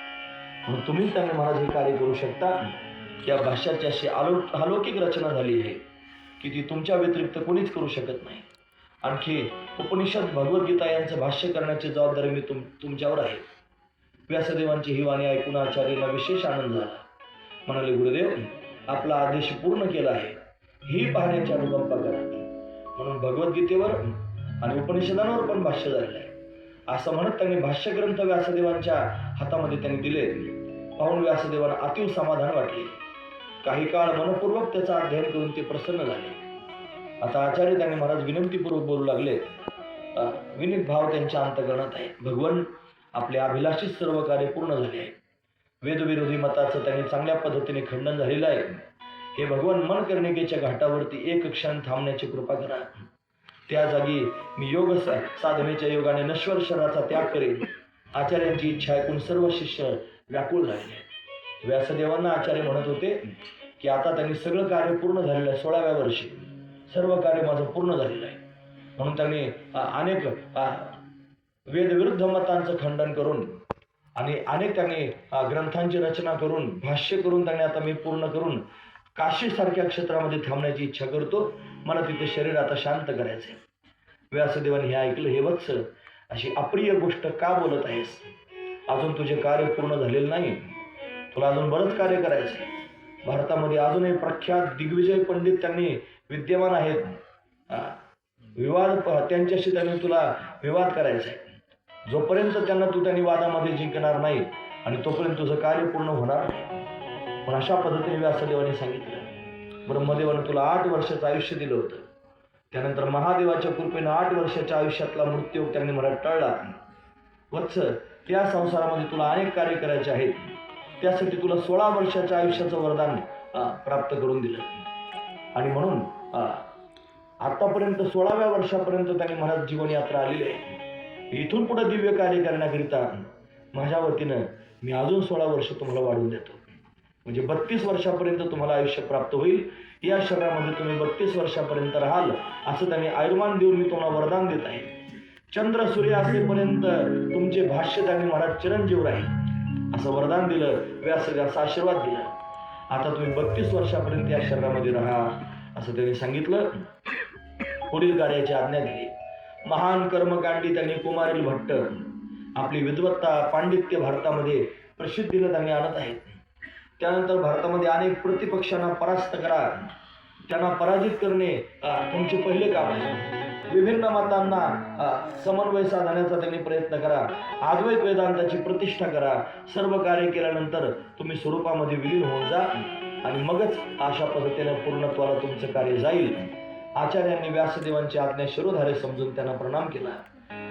म्हणून तुम्ही त्यांनी महाराज हे कार्य करू शकता. या भाष्याची अशी अलौकिक रचना झाली आहे की ती तुमच्या व्यतिरिक्त कोणीच करू शकत नाही. आणखी उपनिषद भगवद्गीता यांचं भाष्य करण्याची जबाबदारी मी तुमच्यावर आहे. व्यासदेवांची ही वाणी ऐकून आचार्याला विशेष आनंद झाला. म्हणाले, गुरुदेव आपला आदेश पूर्ण केला आहे, ही पाहण्याची अनुकंपा करा. म्हणून भगवद्गीतेवर आणि उपनिषदांवर पण भाष्य झालेलं आहे. असं म्हणत त्यांनी भाष्यग्रंथ व्यासदेवांच्या हातामध्ये त्यांनी दिले. पाहून व्यासदेवांना अतीव समाधान वाटले. काही काळ मनपूर्वक त्याचा अध्ययन करून ते प्रसन्न झाले. आता आचार्य त्यांनी महाराज विनंतीपूर्वक बोलू लागले. विनीत भाव त्यांच्या अंतःकरणात आहे. भगवान आपल्या अभिलाषित सर्व कार्य पूर्ण झाले आहे. वेदविरोधी मताचं त्यांनी चांगल्या पद्धतीने खंडन झालेलं आहे. हे भगवान मनकर्णिकेच्या घाटावरती एक क्षण थांबण्याची कृपा करा. त्या जागी मी योग साधनेच्या योगाने नश्वर शरीराचा त्याग करेन. आचार्यांची इच्छा ऐकून सर्व शिष्य व्याकुळ झाले. व्यासदेवांना आचार्य म्हणत होते की आता त्यांनी सगळं कार्य पूर्ण झालेलं आहे. 16व्या वर्षी सर्व कार्य माझं पूर्ण झालेलं आहे. म्हणून त्यांनी अनेक वेदविरुद्ध मतांचं खंडन करून आणि अनेक त्यांनी ग्रंथांची रचना करून भाष्य करून त्यांनी आता मी पूर्ण करून काशी सारख्या क्षेत्रामध्ये थांबण्याची इच्छा करतो. मला तिथे शरीर आता शांत करायचंय. व्यासदेवाने हे ऐकलं. हे वत्स, अशी अप्रिय गोष्ट का बोलत आहेस? अजून तुझे कार्य पूर्ण झालेलं नाही. तुला अजून बरंच कार्य करायचंय. भारतामध्ये अजूनही प्रख्यात दिग्विजय पंडित त्यांनी विद्यमान आहेत. विवाद त्यांच्याशी त्यांनी तुला विवाद करायचा आहे. जोपर्यंत तू त्यांनी वादामध्ये जिंकणार नाही आणि तोपर्यंत तुझं कार्य पूर्ण होणार नाही. पण अशा पद्धतीने व्यासदेवाने सांगितलं. ब्रह्मदेवानं तुला 8 वर्षाचं आयुष्य दिलं होतं. त्यानंतर महादेवाच्या कृपेनं 8 वर्षाच्या आयुष्यातला मृत्यू त्यांनी मला टळला. वत्स, त्या संसारामध्ये तुला अनेक कार्य करायचे आहेत. त्यासाठी तुला 16 वर्षाच्या आयुष्याचं वरदान प्राप्त करून दिलं. आणि म्हणून आतापर्यंत 16व्या वर्षापर्यंत त्यांनी महाराज जीवन यात्रा आलेली आहे. इथून पुढे दिव्य कार्य करण्याकरिता माझ्या वतीनं मी अजून 16 वर्ष तुम्हाला वाढवून देतो. म्हणजे 32 वर्षापर्यंत तुम्हाला आयुष्य प्राप्त होईल. या शरीरामध्ये तुम्ही 32 वर्षापर्यंत राहाल असं त्यांनी आयुर्मान देऊन मी तुम्हाला वरदान देत आहे. चंद्र सूर्य असेपर्यंत तुमचे भाष्य त्यांनी महाराज चिरंजीव राहील असं वरदान दिलं. व्यासदेवाचा आशीर्वाद दिला. आता तुम्ही 32 वर्षापर्यंत या शरीरामध्ये राहा असं त्यांनी सांगितलं. पुढील कार्याची आज्ञा दिली. महान कर्मकांडी त्यांनी कुमारील भट्ट आपली विद्वत्ता पांडित्य भारतामध्ये प्रसिद्धीला त्यांनी आणत आहेत. त्यानंतर भारतामध्ये अनेक प्रतिपक्षांना परास्त करा, त्यांना पराजित करणे तुमचे पहिले काम आहे. विभिन्न मतांना समन्वय साधण्याचा त्यांनी प्रयत्न करा. अद्वैत वेदांताची प्रतिष्ठा करा. सर्व कार्य केल्यानंतर तुम्ही स्वरूपामध्ये विलीन होऊन जा आणि मगच अशा पद्धतीने पूर्णत्वाला तुमचं कार्य जाईल. आचार्यांनी व्यासदेवांची आज्ञा शिरोधारे समजून त्यांना प्रणाम केला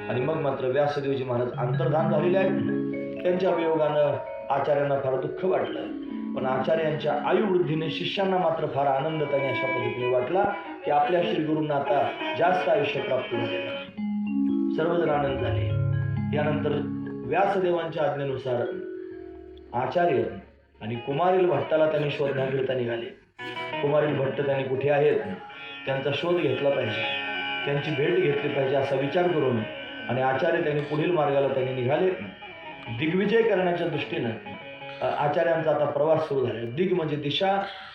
आणि मग मात्र व्यासदेवजी महाराज अंतर्धान झालेले आहेत. त्यांच्या वियोगानं आचार्यांना फार दुःख वाटलं. पण आचार्यांच्या आयुवृद्धीने शिष्यांना मात्र फार आनंद त्यांनी अशा पद्धतीने वाटला की आपल्या श्री गुरूंना आता जास्त आयुष्य प्राप्त झाले. सर्वजण आनंद झाले. यानंतर व्यासदेवांच्या आज्ञेनुसार आचार्य आणि कुमारील भट्टाला त्यांनी शोधण्याकरिता निघाले. कुमारील भट्ट त्यांनी कुठे आहेत त्यांचा शोध घेतला पाहिजे, त्यांची भेट घेतली पाहिजे असा विचार करून आणि आचार्य त्यांनी पुढील मार्गाला त्यांनी निघाले. दिग्विजय करण्याच्या दृष्टीनं आचार्यांचा आता प्रवास सुरू झाला. दिग म्हणजे दिशा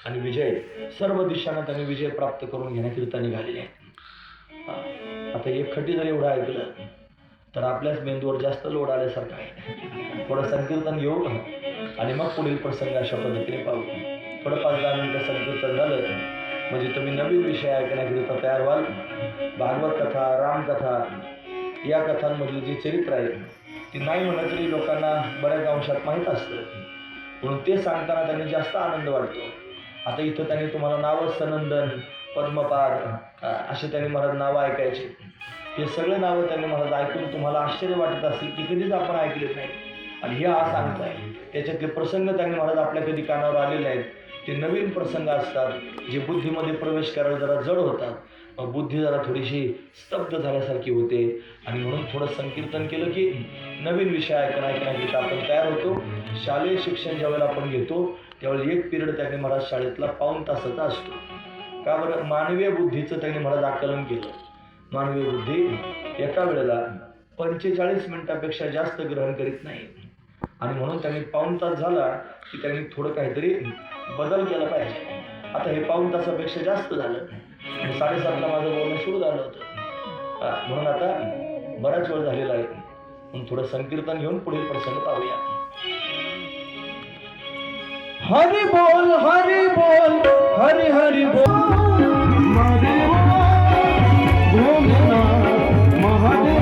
आणि विजय, सर्व दिशांना त्यांनी विजय प्राप्त करून घेण्याकरिता निघालेले आहेत. आता एक खटी जर एवढं ऐकलं तर आपल्याच मेंदूवर जास्त लोड आल्यासारखं आहे. थोडं संकीर्तन घेऊ आणि मग पुढील प्रसंग अशा पद्धतीने पाहू. थोडं 5-10 मिनिटं संकीर्तन झालं म्हणजे तुम्ही नवीन विषय ऐकण्याकरिता तयार व्हाल. भागवत कथा, रामकथा या कथांमधली जी चरित्र आहे ती नाही म्हणलं तरी लोकांना बऱ्याच अंशात माहीत असतं. म्हणून ते सांगताना त्यांनी जास्त आनंद वाटतो. आता इथं त्यांनी तुम्हाला नावं सनंदन, पद्मपाद असे त्यांनी महाराज नावं ऐकायचे. हे सगळे नावं त्यांनी महाराज ऐकून तुम्हाला आश्चर्य वाटत असेल की कधीच आपण ऐकलेच नाही आणि हे हा सांगताय. त्याच्यातले प्रसंग त्यांनी महाराज आपल्या कधी कानावर आलेले आहेत. ते नवीन प्रसंग असतात जे बुद्धीमध्ये प्रवेश करायला जरा जड होतात. मग बुद्धी जरा थोडीशी स्तब्ध झाल्यासारखी होते आणि म्हणून थोडं संकीर्तन केलं की नवीन विषय ऐकण्याकरिता आपण तयार होतो. शालेय शिक्षण ज्यावेळेला आपण घेतो त्यावेळेला एक पिरियड त्यांनी महाराज शाळेतला 1.5 तासाचा असतो. का बरं? मानवीय बुद्धीचं त्यांनी महाराज आकलन केलं. मानवीय बुद्धी एका वेळेला 45 मिनिटापेक्षा जास्त ग्रहण करीत नाही आणि म्हणून त्यांनी 1.5 तास झाला की त्यांनी थोडं काहीतरी बदल केला पाहिजे. आता हे 1.5 तासापेक्षा जास्त झालं आणि 7:30ला माझं बोलणं सुरू झालं होतं. म्हणून आता बराच वेळ झालेला आहे. म्हणून थोडं संकीर्तन घेऊन पुढील प्रसंग पाहूया. हरी बोल हरी बोल हरी हरी बोल महादेव महादेव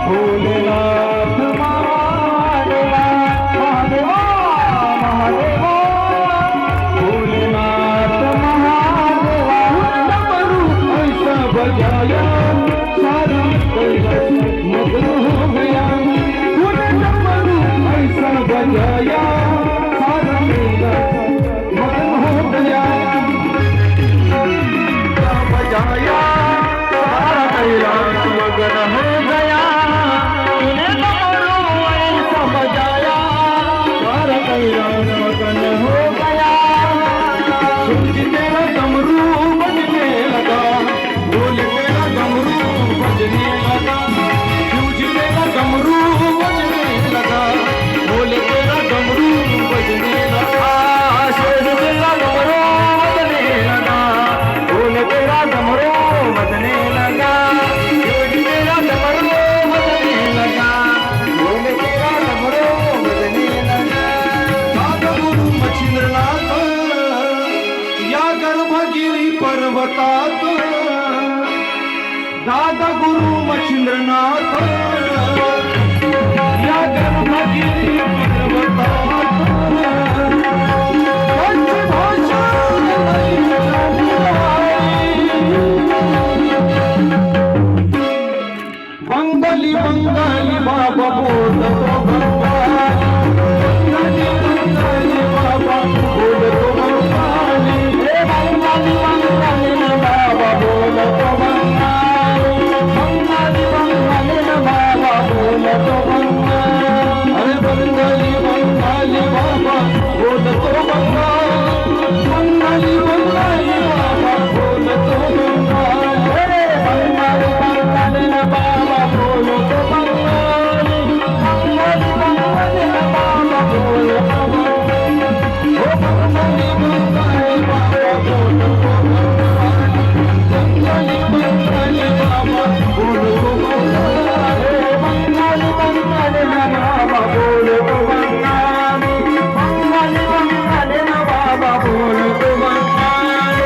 भोलेनाथ महादेवा महादेवा महादेवा भोलेनाथ महादेवा डमरू ऐसा बजाया सारा कैलाश मगन हो गया. डमरू ऐसा बजाया सारा कैलाश पर्वतात दादा गुरु मच्छिंद्रनाथ या गर्भगिरी पर्वतात पंचभाषा बंगाली बंगाली बाबा बोलतो भगवान बंगाली बंगाली बाबा बोलतो भगवान हे बंगाली बंगाली बाबा बोलतो बंगाली बंगाली बंगाली बाबा बोलतो बंगाली अरे बंगाली बंगाली बाबा बोलतो बंगाली बंगाली बंगाली बाबा बोलतो बंगाली अरे बंगाली बंगाली बाबा बोलतो बंगाली बंगाली बंगाली बाबा बोलतो बंगाली ओ बंगाली बंगाली बाबा बोलतो बंगाली बंगाली बाबा बोलतो बंगाली बंगाली बंगाली बाबा बोलतो बंगाली बंगाली बंगाली बाबा बोलतो बंगाली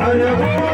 हर